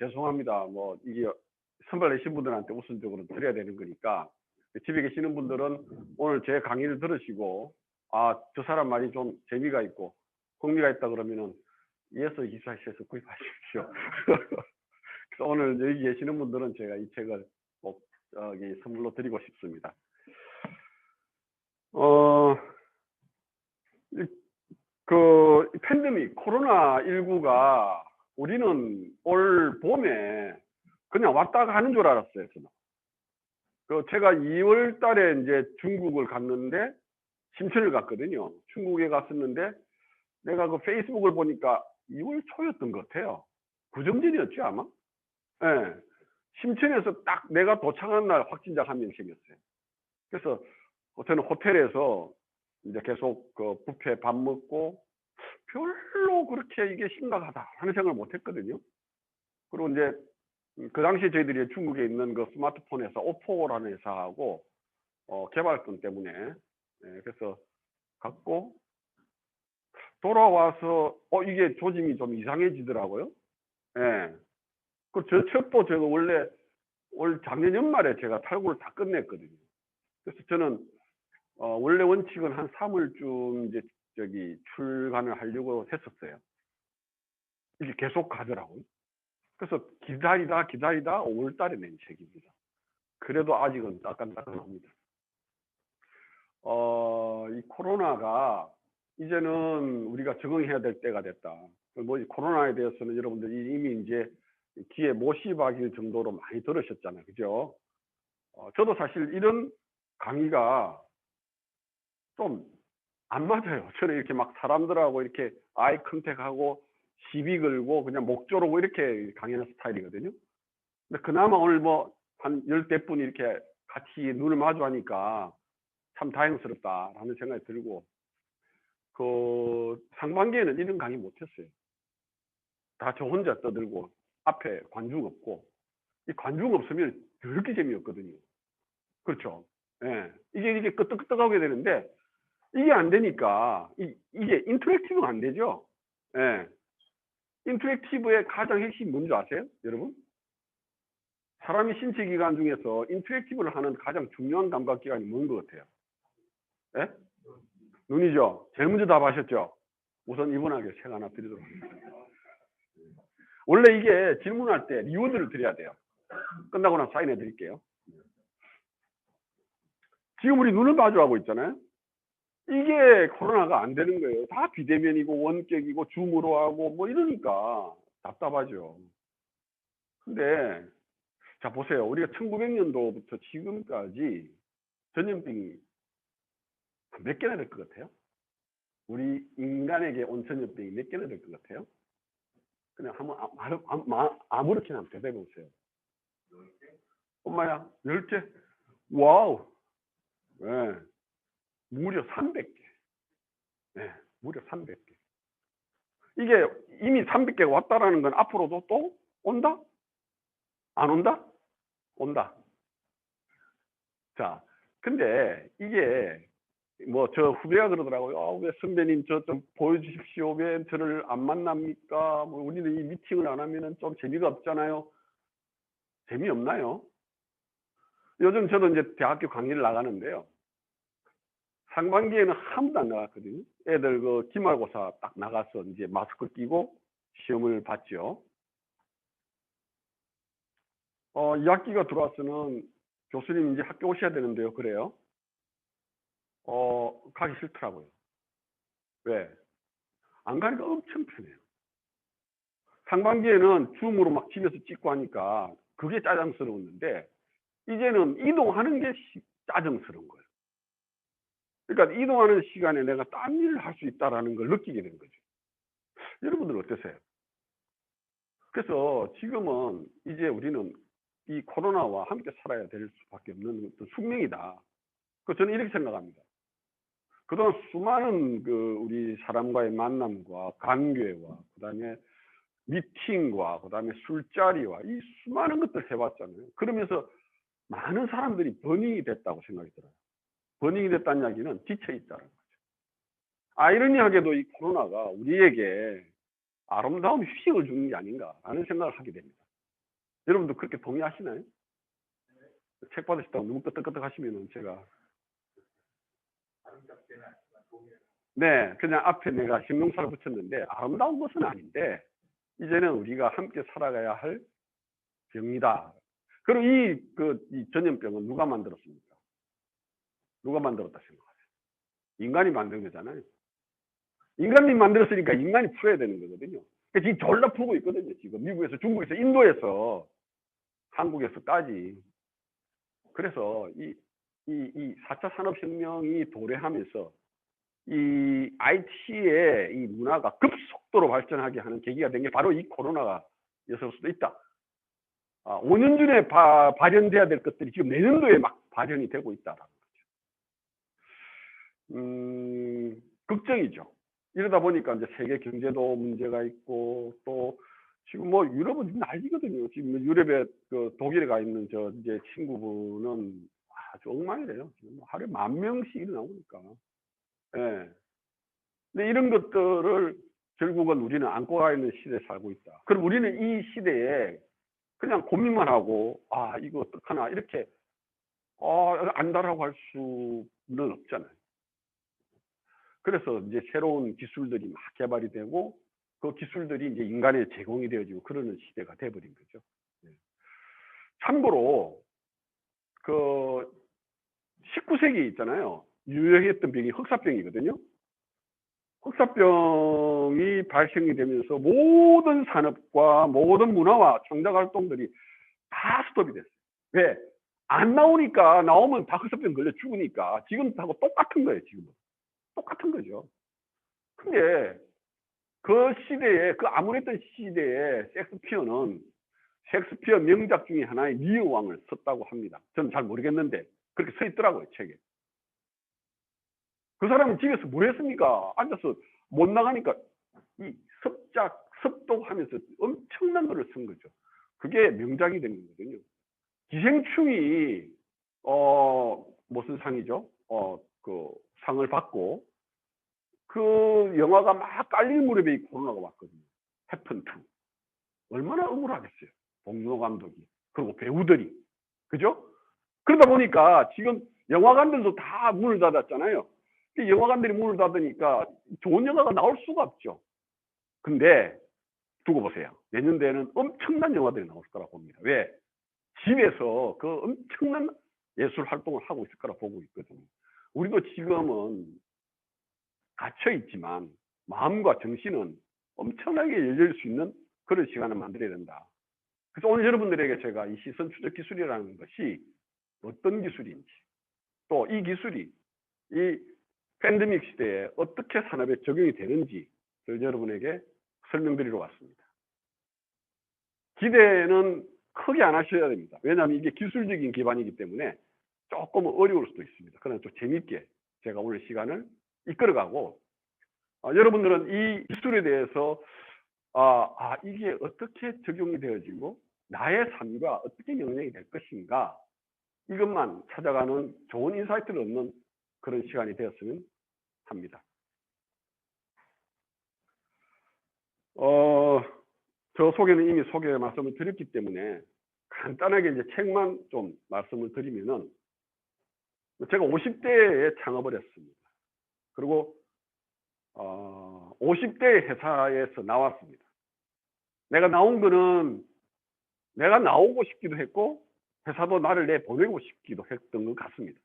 죄송합니다. 뭐 이게 선발 내신 분들한테 우선적으로 드려야 되는 거니까 집에 계시는 분들은 오늘 제 강의를 들으시고 저 사람 말이 좀 재미가 있고 흥미가 있다 그러면은 ES24에서 구입하십시오. 그래서 오늘 여기 계시는 분들은 제가 이 책을 꼭 선물로 드리고 싶습니다. 그 팬데믹 코로나19가 우리는 올 봄에 그냥 왔다 가는 줄 알았어요. 저는. 제가 2월 달에 이제 중국을 갔는데 심천을 갔거든요. 중국에 갔었는데 내가 그 페이스북을 보니까 2월 초였던 것 같아요. 그 정도였죠 아마. 예. 심천에서 딱 내가 도착한 날 확진자 한 명 생겼어요. 그래서 저는 호텔에서 이제 계속 그 뷔페 밥 먹고 별로 그렇게 이게 심각하다 하는 생각을 못 했거든요. 그리고 이제 그 당시에 저희들이 중국에 있는 그 스마트폰 회사 오포라는 회사하고 개발권 때문에 그래서 갔고 돌아와서 이게 조짐이 좀 이상해지더라고요. 예. 그 저 첩보 제가 원래 올 작년 연말에 제가 탈구를 다 끝냈거든요. 그래서 저는 원래 원칙은 한 3월쯤 이제 출간을 하려고 했었어요. 이게 계속 가더라고요. 그래서 기다리다 5월 달에 낸 책입니다. 그래도 아직은 따끈따끈합니다. 이 코로나가 이제는 우리가 적응해야 될 때가 됐다. 뭐 코로나에 대해서는 여러분들이 이미 이제 귀에 못이 박일 정도로 많이 들으셨잖아요. 그죠? 저도 사실 이런 강의가 좀 안 맞아요. 저는 이렇게 막 사람들하고 이렇게 아이 컨택하고 시비 걸고 그냥 목 조르고 이렇게 강의하는 스타일이거든요. 근데 그나마 오늘 뭐 한 10대 분이 이렇게 같이 눈을 마주 하니까 참 다행스럽다라는 생각이 들고, 상반기에는 이런 강의 못했어요. 다 저 혼자 떠들고 앞에 관중 없고, 이 관중 없으면 더럽게 재미없거든요. 그렇죠. 예. 이게 끄떡끄떡하게 되는데 이게 안 되니까 이게 인터랙티브가 안 되죠. 예. 인터랙티브의 가장 핵심이 뭔지 아세요? 여러분? 사람이 신체 기관 중에서 인터랙티브를 하는 가장 중요한 감각기관이 뭔 것 같아요? 예? 눈이죠. 제일 먼저 답하셨죠. 우선 이분에게 책 하나 드리도록 하겠습니다. 원래 이게 질문할 때 리워드를 드려야 돼요. 끝나고 나서 사인해 드릴게요. 지금 우리 눈을 마주하고 있잖아요. 이게 코로나가 안 되는 거예요. 다 비대면이고 원격이고 줌으로 하고 뭐 이러니까 답답하죠. 근데 자 보세요. 우리가 1900년도부터 지금까지 전염병이 몇 개나 될 것 같아요? 우리 인간에게 온 전염병이 몇 개나 될 것 같아요? 그냥 한번 아무렇게나 한번 대답해 보세요. 엄마야, 10개? 와우. 네. 무려 300개. 네, 무려 300개. 이게 이미 300개가 왔다라는 건 앞으로도 또 온다? 안 온다? 온다. 자, 근데 이게 뭐 저 후배가 그러더라고요. 왜 선배님 저 좀 보여주십시오. 왜 저를 안 만납니까? 뭐 우리는 이 미팅을 안 하면은 좀 재미가 없잖아요. 재미없나요? 요즘 저도 이제 대학교 강의를 나가는데요. 상반기에는 한 번도 안 나갔거든요. 애들 그 기말고사 딱 나가서 이제 마스크 끼고 시험을 봤죠. 2학기가 들어와서는 교수님 이제 학교 오셔야 되는데요. 그래요? 가기 싫더라고요. 왜? 안 가니까 엄청 편해요. 상반기에는 줌으로 막 집에서 찍고 하니까 그게 짜증스러웠는데 이제는 이동하는 게 짜증스러운 거예요. 그러니까 이동하는 시간에 내가 딴 일을 할 수 있다는 걸 느끼게 된 거죠. 여러분들 어떠세요? 그래서 지금은 이제 우리는 이 코로나와 함께 살아야 될 수밖에 없는 숙명이다. 저는 이렇게 생각합니다. 그동안 수많은 우리 사람과의 만남과 관계와 그다음에 미팅과 그다음에 술자리와 이 수많은 것들 해봤잖아요. 그러면서 많은 사람들이 버닝이 됐다고 생각이 들어요. 버닝이 됐다는 이야기는 지쳐 있다는 거죠. 아이러니하게도 이 코로나가 우리에게 아름다운 휴식을 주는 게 아닌가라는 생각을 하게 됩니다. 여러분도 그렇게 동의하시나요? 책 받으시다가 너무 끄떡끄떡 하시면은 제가 네, 그냥 앞에 내가形容사를 붙였는데 아름다운 것은 아닌데 이제는 우리가 함께 살아가야 할 병이다. 그리고 이 전염병은 누가 만들었습니까? 누가 만들었다 생각하세요? 인간이 만든 거잖아요. 인간이 만들었으니까 인간이 풀어야 되는 거거든요. 지금 졸라 풀고 있거든요. 지금 미국에서, 중국에서, 인도에서, 한국에서까지. 그래서 이 4차 산업혁명이 도래하면서 이 IT의 이 문화가 급속도로 발전하게 하는 계기가 된 게 바로 이 코로나였을 수도 있다. 5년 전에 발현돼야 될 것들이 지금 내년도에 막 발현이 되고 있다라는 거죠. 걱정이죠. 이러다 보니까 이제 세계 경제도 문제가 있고 또 지금 뭐 유럽은 난리거든요. 지금 유럽에 그 독일에 가 있는 저 이제 친구분은 아주 엉망이래요. 지금 하루에 10,000명씩 일어나오니까. 예. 근데 이런 것들을 결국은 우리는 안고 가 있는 시대에 살고 있다. 그럼 우리는 이 시대에 그냥 고민만 하고 이거 어떡하나 이렇게 안다라고 할 수는 없잖아요. 그래서 이제 새로운 기술들이 막 개발이 되고 그 기술들이 이제 인간에 제공이 되어지고 그러는 시대가 돼버린 거죠. 네. 참고로 그 19세기 있잖아요. 유행했던 병이 흑사병이거든요. 흑사병이 발생이 되면서 모든 산업과 모든 문화와 창작 활동들이 다 스톱이 됐어요. 왜? 안 나오니까, 나오면 다 흑사병 걸려 죽으니까 지금하고 똑같은 거예요. 지금은 똑같은 거죠. 근데 그 시대에, 그 암울했던 시대에 셰익스피어 명작 중에 하나의 리어 왕을 썼다고 합니다. 저는 잘 모르겠는데 그렇게 써 있더라고요, 책에. 그 사람은 집에서 뭐 했습니까? 앉아서 못 나가니까 이 습독하면서 엄청난 거를 쓴 거죠. 그게 명작이 된 거거든요. 기생충이 무슨 상이죠? 그 상을 받고 그 영화가 막 깔릴 무렵에 이 코로나가 왔거든요. 해픈 투. 얼마나 억울하겠어요. 봉준호 감독이. 그리고 배우들이. 그죠? 그러다 보니까 지금 영화관들도 다 문을 닫았잖아요. 영화관들이 문을 닫으니까 좋은 영화가 나올 수가 없죠. 근데 두고 보세요. 내년도에는 엄청난 영화들이 나올 거라고 봅니다. 왜? 집에서 그 엄청난 예술 활동을 하고 있을 거라 보고 있거든요. 우리도 지금은 갇혀 있지만 마음과 정신은 엄청나게 열릴 수 있는 그런 시간을 만들어야 된다. 그래서 오늘 여러분들에게 제가 이 시선 추적 기술이라는 것이 어떤 기술인지, 또 이 기술이 이 팬데믹 시대에 어떻게 산업에 적용이 되는지 여러분에게 설명드리러 왔습니다. 기대는 크게 안 하셔야 됩니다. 왜냐하면 이게 기술적인 기반이기 때문에 조금 어려울 수도 있습니다. 그러나 좀 재밌게 제가 오늘 시간을 이끌어가고 여러분들은 이 기술에 대해서 이게 어떻게 적용이 되어지고 나의 삶과 어떻게 영향이 될 것인가, 이것만 찾아가는 좋은 인사이트를 얻는 그런 시간이 되었으면 합니다. 저 소개는 이미 소개 말씀을 드렸기 때문에 간단하게 이제 책만 좀 말씀을 드리면은, 제가 50대에 창업을 했습니다. 그리고 50대 회사에서 나왔습니다. 내가 나온 거는 내가 나오고 싶기도 했고 회사도 나를 내보내고 싶기도 했던 것 같습니다.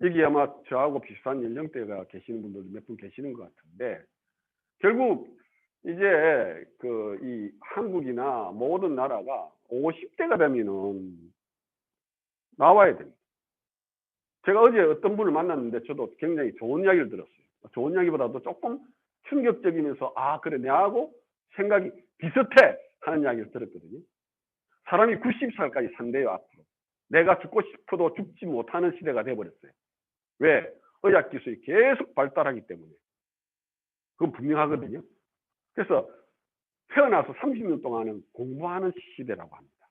여기 아마 저하고 비슷한 연령대가 계시는 분들도 몇 분 계시는 것 같은데, 결국 이제 이 한국이나 모든 나라가 50대가 되면은 나와야 됩니다. 제가 어제 어떤 분을 만났는데 저도 굉장히 좋은 이야기를 들었어요. 좋은 이야기보다도 조금 충격적이면서 그래, 내하고 생각이 비슷해 하는 이야기를 들었거든요. 사람이 90살까지 산대요, 앞으로. 내가 죽고 싶어도 죽지 못하는 시대가 돼버렸어요. 왜? 의학 기술이 계속 발달하기 때문에. 그건 분명하거든요. 그래서 태어나서 30년 동안은 공부하는 시대라고 합니다.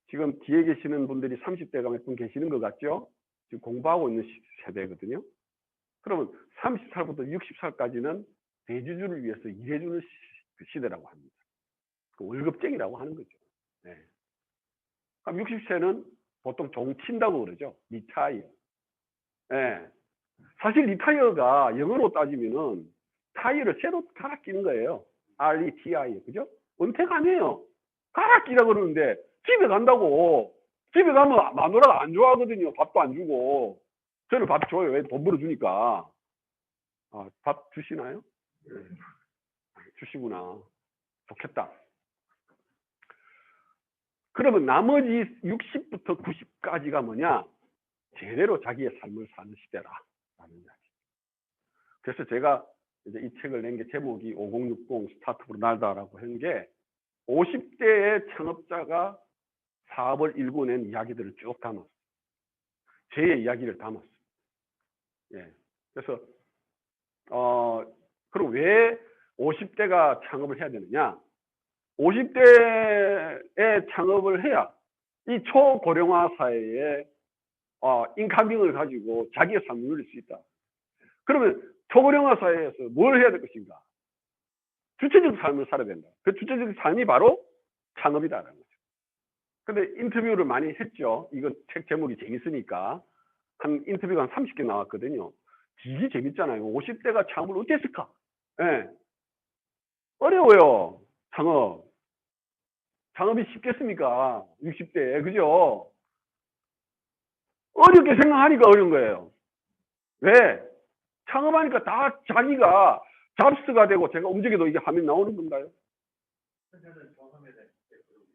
지금 뒤에 계시는 분들이 30대가 몇 분 계시는 것 같죠? 지금 공부하고 있는 세대거든요. 그러면 30살부터 60살까지는 대주주를 위해서 일해주는 시대라고 합니다. 월급쟁이라고 하는 거죠. 네. 그럼 60세는 보통 종친다고 그러죠. 리타이어. 예. 사실 리타이어가 영어로 따지면은 타이어를 새로 갈아 끼는 거예요. RETI. 그죠? 은퇴가 아니에요. 갈아 끼라 그러는데 집에 간다고. 집에 가면 마누라가 안 좋아하거든요. 밥도 안 주고. 저는 밥 줘요. 왜? 돈 벌어주니까. 아, 밥 주시나요? 네. 주시구나. 좋겠다. 그러면 나머지 60부터 90까지가 뭐냐? 제대로 자기의 삶을 사는 시대라. 라는 이야기. 그래서 제가 이제 이 책을 낸 게 제목이 5060 스타트업으로 날다라고 하는 게 50대의 창업자가 사업을 일궈낸 이야기들을 쭉 담았어요. 제 이야기를 담았어요. 예. 그래서 그럼 왜 50대가 창업을 해야 되느냐? 50대에 창업을 해야 이 초고령화 사회에 인카빙을 가지고 자기의 삶을 누릴 수 있다. 그러면 초고령화 사회에서 뭘 해야 될 것인가? 주체적 삶을 살아야 된다. 그 주체적 삶이 바로 창업이다라는 거죠. 근데 인터뷰를 많이 했죠. 이거 책 제목이 재밌으니까. 한 인터뷰가 한 30개 나왔거든요. 되게 재밌잖아요. 50대가 창업을 어떻게 했을까? 예. 어려워요. 창업. 창업이 쉽겠습니까? 60대에. 그죠? 어렵게 생각하니까 어려운 거예요. 왜? 창업하니까 다 자기가 잡스가 되고 제가 움직여도 이게 화면 나오는 건가요?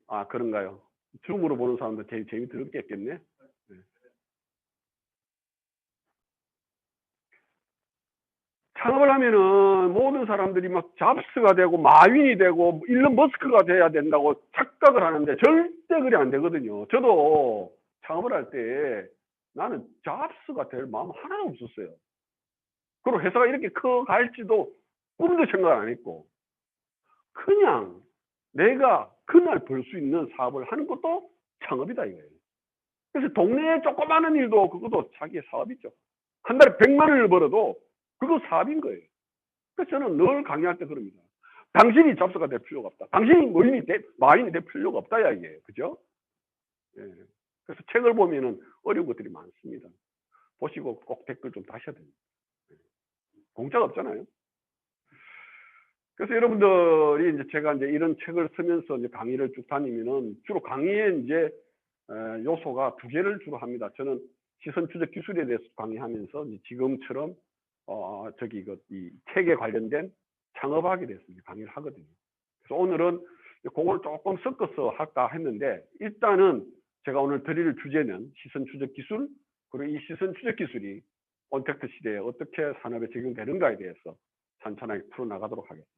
아, 그런가요? 줌으로 보는 사람들 제일 재미들었겠네. 네. 창업을 하면은 모든 사람들이 막 잡스가 되고 마윈이 되고 일론 머스크가 돼야 된다고 착각을 하는데 절대 그리 안 되거든요. 저도 창업을 할 때 나는 잡스가 될 마음 하나도 없었어요. 그리고 회사가 이렇게 커 갈지도 꿈도 생각 안 했고 그냥 내가 그날 벌 수 있는 사업을 하는 것도 창업이다 이거예요. 그래서 동네에 조그마한 일도 그것도 자기의 사업이죠. 한 달에 100만 원을 벌어도 그거 사업인 거예요. 그래서 저는 늘 강의할 때 그럽니다. 당신이 잡스가 될 필요가 없다. 당신이 마인이 될 필요가 없다 이야기예요. 그죠? 예. 그래서 책을 보면은 어려운 것들이 많습니다. 보시고 꼭 댓글 좀 다셔야 됩니다. 공짜가 없잖아요. 그래서 여러분들이 이제 제가 이제 이런 책을 쓰면서 이제 강의를 쭉 다니면은 주로 강의에 이제 요소가 두 개를 주로 합니다. 저는 시선 추적 기술에 대해서 강의하면서 지금처럼 이 책에 관련된 창업하게 대해서 강의를 하거든요. 그래서 오늘은 그걸 조금 섞어서 할까 했는데 일단은 제가 오늘 드릴 주제는 시선 추적 기술 그리고 이 시선 추적 기술이 온택트 시대에 어떻게 산업에 적용되는가에 대해서 천천히 풀어나가도록 하겠습니다.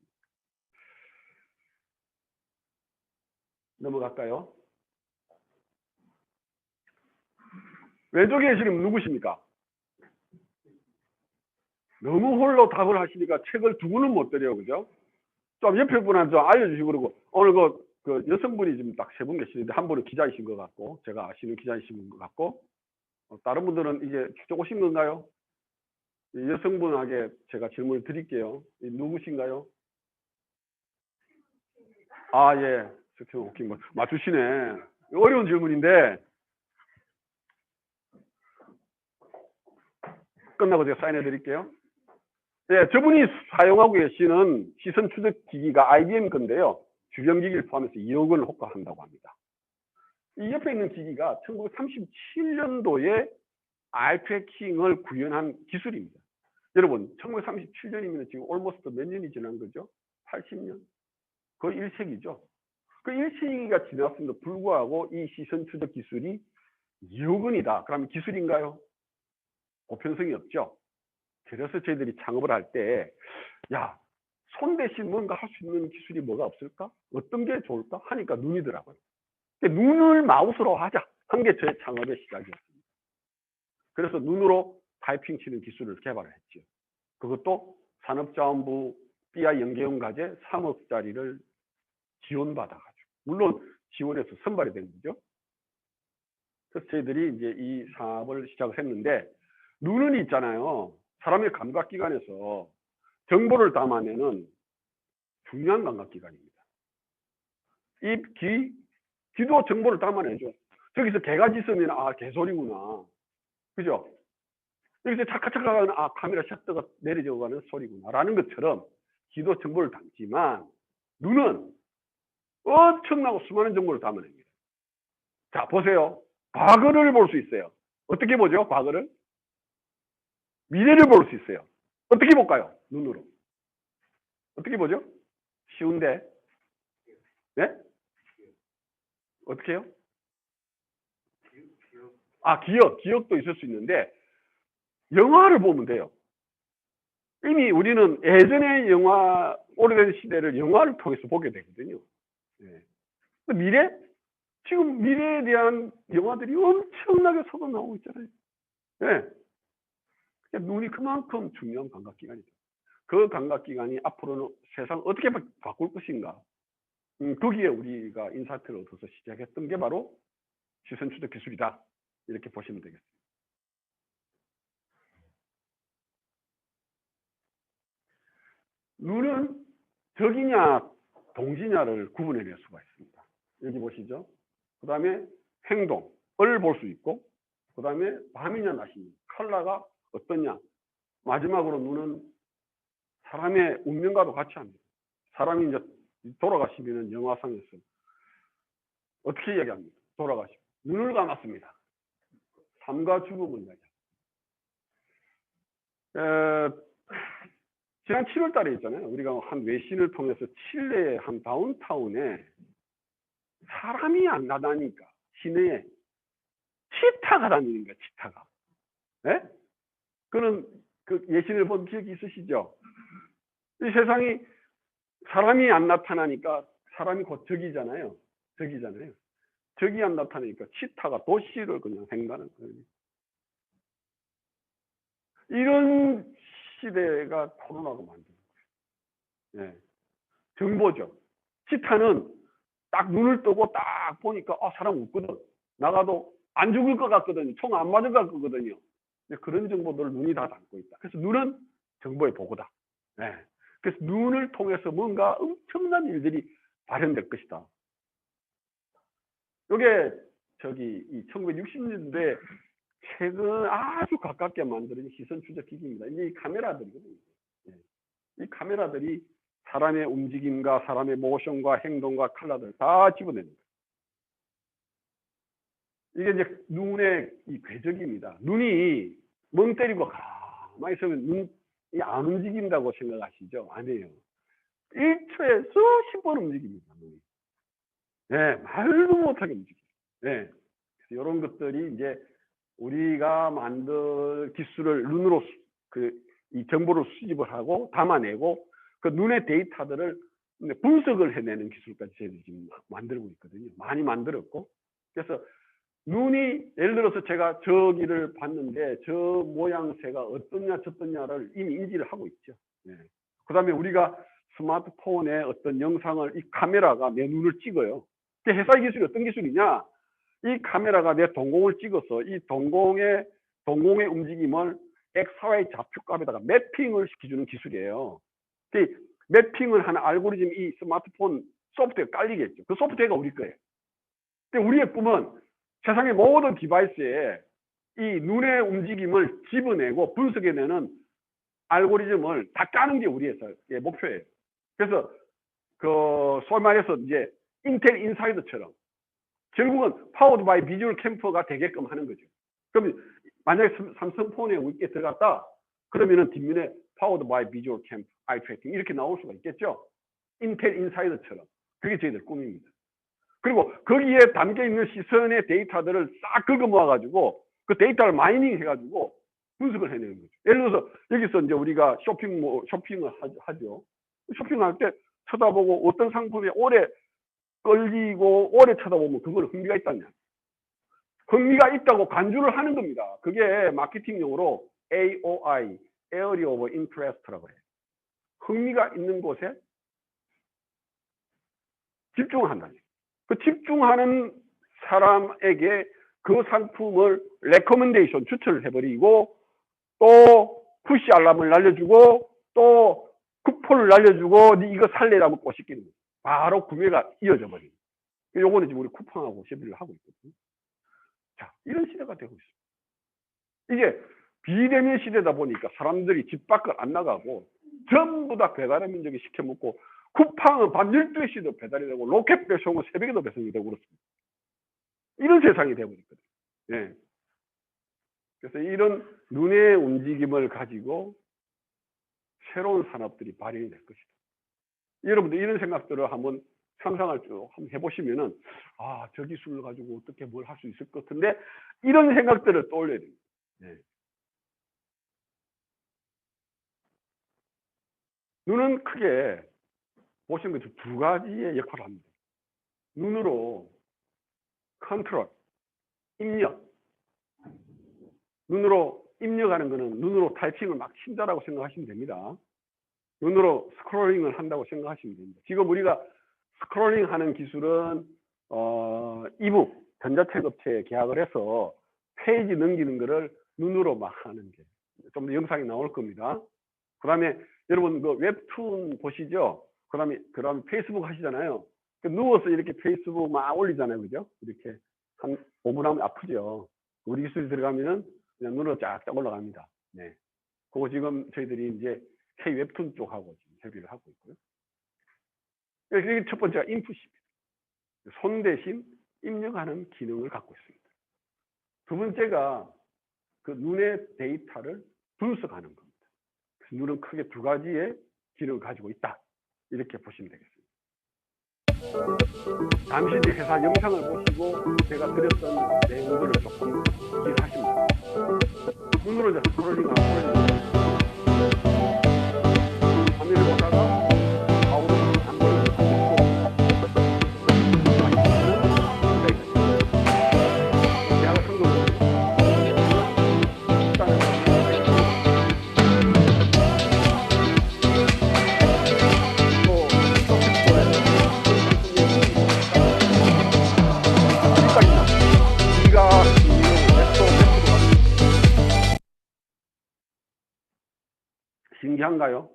넘어갈까요? 왼쪽에 계시는 누구십니까? 너무 홀로 답을 하시니까 책을 두 분은 못 드려요. 그죠? 좀 옆에 분한테 좀 알려주시고 그러고 오늘 그 여성분이 지금 딱 세 분 계시는데 한 분은 기자이신 것 같고 제가 아시는 기자이신 것 같고 다른 분들은 이제 직접 오신 건가요? 여성분에게 제가 질문을 드릴게요. 누구신가요? 아, 예. 오케이. 뭐 맞추시네. 어려운 질문인데 끝나고 제가 사인해 드릴게요. 네, 저분이 사용하고 계시는 시선 추적 기기가 IBM 건데요. 주변 기기를 포함해서 2억 원을 호가한다고 합니다. 이 옆에 있는 기기가 1937년도에 아이트래킹을 구현한 기술입니다. 여러분, 1937년이면 지금 올모스트 몇 년이 지난 거죠? 80년? 거의 1세기죠. 그 1세기가 지났음에도 불구하고 이 시선 추적 기술이 2억 원이다. 그러면 기술인가요? 보편성이 없죠. 그래서 저희들이 창업을 할 때, 야, 손 대신 뭔가 할 수 있는 기술이 뭐가 없을까? 어떤 게 좋을까? 하니까 눈이더라고요. 눈을 마우스로 하자. 한 게 저의 창업의 시작이었습니다. 그래서 눈으로 타이핑 치는 기술을 개발을 했죠. 그것도 산업자원부 BI 연계형 과제 3억짜리를 지원받아가지고. 물론 지원해서 선발이 된 거죠. 그래서 저희들이 이제 이 사업을 시작을 했는데, 눈은 있잖아요. 사람의 감각기관에서 정보를 담아내는 중요한 감각기관입니다. 이 귀도 정보를 담아내죠. 저기서 개가 짖으면 아, 개소리구나. 그죠? 여기서 차카차카가는 아, 카메라 셔터가 내려져가는 소리구나 라는 것처럼 지도 정보를 담지만 눈은 엄청나고 수많은 정보를 담아냅니다. 자, 보세요. 과거를 볼 수 있어요. 어떻게 보죠? 과거를? 미래를 볼 수 있어요. 어떻게 볼까요? 눈으로. 어떻게 보죠? 쉬운데. 네? 어떻게 해요? 아, 기억도 있을 수 있는데 영화를 보면 돼요. 이미 우리는 예전의 영화, 오래된 시대를 영화를 통해서 보게 되거든요. 네. 미래? 지금 미래에 대한 영화들이 엄청나게 서도 나오고 있잖아요. 네. 눈이 그만큼 중요한 감각기관이죠. 그 감각기관이 앞으로는 세상 어떻게 바꿀 것인가. 거기에 우리가 인사이트를 얻어서 시작했던 게 바로 시선 추적 기술이다. 이렇게 보시면 되겠습니다. 눈은 적이냐 동지냐를 구분해낼 수가 있습니다. 여기 보시죠. 그 다음에 행동을 볼 수 있고, 그 다음에 밤이냐 낮이냐, 컬러가 어떠냐. 마지막으로 눈은 사람의 운명과도 같이 합니다. 사람이 이제 돌아가시면 영화상에서 어떻게 이야기합니까? 돌아가시고 눈을 감았습니다. 삶과 죽음을 이야기합니다. 지난 7월 달에 있잖아요. 우리가 한 외신을 통해서 칠레의 한 다운타운에 사람이 안 나다니까 시내에 치타가 다니는 거야, 치타가. 네? 그는 그 예신을 본 기억이 있으시죠? 이 세상이 사람이 안 나타나니까 사람이 곧 적이잖아요. 적이 안 나타나니까 치타가 도시를 그냥 횡단하는 거예요. 이런 시대가 코로나가 만든 거예요. 네. 정보죠. 치타는 딱 눈을 뜨고 딱 보니까 아, 사람 웃거든. 나가도 안 죽을 것 같거든요. 총 안 맞을 것 같거든요. 그런 정보들을 눈이 다 담고 있다. 그래서 눈은 정보의 보고다. 네. 그래서 눈을 통해서 뭔가 엄청난 일들이 발현될 것이다. 이게 저기 1960년대 최근 아주 가깝게 만들어진 시선 추적 기기입니다. 이게 이 카메라들이거든요. 네. 이 카메라들이 사람의 움직임과 사람의 모션과 행동과 컬러들 다 집어냅니다. 이게 이제 눈의 이 궤적입니다. 눈이 멍 때리고 가만히 있으면 눈이 안 움직인다고 생각하시죠? 아니에요. 1초에 수십 번 움직입니다. 눈이. 네, 말도 못하게 움직여요. 네. 이런 것들이 이제 우리가 만들 기술을 눈으로 이 정보를 수집을 하고 담아내고 그 눈의 데이터들을 분석을 해내는 기술까지 저희들이 지금 만들고 있거든요. 많이 만들었고. 그래서 눈이 예를 들어서 제가 저기를 봤는데 저 모양새가 어떠냐 저떠냐를 이미 인지를 하고 있죠. 네. 그 다음에 우리가 스마트폰에 어떤 영상을 이 카메라가 내 눈을 찍어요. 회사의 기술이 어떤 기술이냐? 이 카메라가 내 동공을 찍어서 이 동공의 움직임을 XY 좌표값에다가 매핑을 시켜주는 기술이에요. 매핑을 하는 알고리즘이 이 스마트폰 소프트웨어에 깔리겠죠. 그 소프트웨어가 우리 거예요. 근데 우리의 꿈은 세상의 모든 디바이스에 이 눈의 움직임을 집어내고 분석해내는 알고리즘을 다 까는 게 우리의 목표예요. 그래서 그 소위 말해서 이제 인텔 인사이더처럼 결국은 파워드 바이 비주얼 캠프가 되게끔 하는 거죠. 그럼 만약에 삼성폰에 우리께 들어갔다 그러면은 뒷면에 파워드 바이 비주얼 캠프, 아이 트래킹 이렇게 나올 수가 있겠죠. 인텔 인사이더처럼. 그게 저희들 꿈입니다. 그리고 거기에 담겨 있는 시선의 데이터들을 싹 긁어 모아가지고 그 데이터를 마이닝 해가지고 분석을 해내는 거죠. 예를 들어서 여기서 이제 우리가 쇼핑을 하죠. 쇼핑할 때 쳐다보고 어떤 상품에 오래 끌리고 오래 쳐다보면 그걸 흥미가 있다냐. 흥미가 있다고 간주를 하는 겁니다. 그게 마케팅용으로 AOI, Area of Interest라고 해요. 흥미가 있는 곳에 집중을 한다니. 그 집중하는 사람에게 그 상품을 레커멘데이션 추천을 해버리고 또 푸시 알람을 날려주고 또 쿠폰을 날려주고 네 이거 살래라고 꼬시키는 거예요. 바로 구매가 이어져 버립니다. 요거는 지금 우리 쿠팡하고 협의를 하고 있거든요. 자, 이런 시대가 되고 있습니다. 이게 비대면 시대다 보니까 사람들이 집 밖을 안 나가고 전부 다 배달의 민족이 시켜 먹고 쿠팡은 밤 12시도 배달이 되고 로켓 배송은 새벽에도 배송이 되고 그렇습니다. 이런 세상이 되어버렸거든요. 예. 그래서 이런 눈의 움직임을 가지고 새로운 산업들이 발현이 될 것이다. 여러분들 이런 생각들을 한번 상상을 쭉 한번 해보시면은 저 기술을 가지고 어떻게 뭘 할 수 있을 것 같은데 이런 생각들을 떠올려야 됩니다. 네. 눈은 크게 보시는 것처럼 두 가지의 역할을 합니다. 눈으로 컨트롤, 입력. 눈으로 입력하는 거는 눈으로 타이핑을 막 친다라고 생각하시면 됩니다. 눈으로 스크롤링을 한다고 생각하시면 됩니다. 지금 우리가 스크롤링 하는 기술은 이북 전자책 업체에 계약을 해서 페이지 넘기는 거를 눈으로 막 하는 게 좀 더 영상이 나올 겁니다. 그 다음에 여러분 그 웹툰 보시죠? 그 다음에 페이스북 하시잖아요. 누워서 이렇게 페이스북 막 올리잖아요. 그죠? 이렇게 한 5분 하면 아프죠. 우리 기술이 들어가면은 그냥 눈으로 쫙쫙 올라갑니다. 네. 그거 지금 저희들이 이제 K 웹툰 쪽하고 지금 협의를 하고 있고요. 이게 첫 번째가 인풋입니다. 손 대신 입력하는 기능을 갖고 있습니다. 두 번째가 그 눈의 데이터를 분석하는 겁니다. 그래서 눈은 크게 두 가지의 기능을 가지고 있다. 이렇게 보시면 되겠습니다. 잠시 이제 회사 영상을 보시고 제가 드렸던 내용들을 조금 이해하시면 됩니다. 눈으로 이제 스크롤링하고 화면을 보다가 아우를 안 보이는 신기한가요?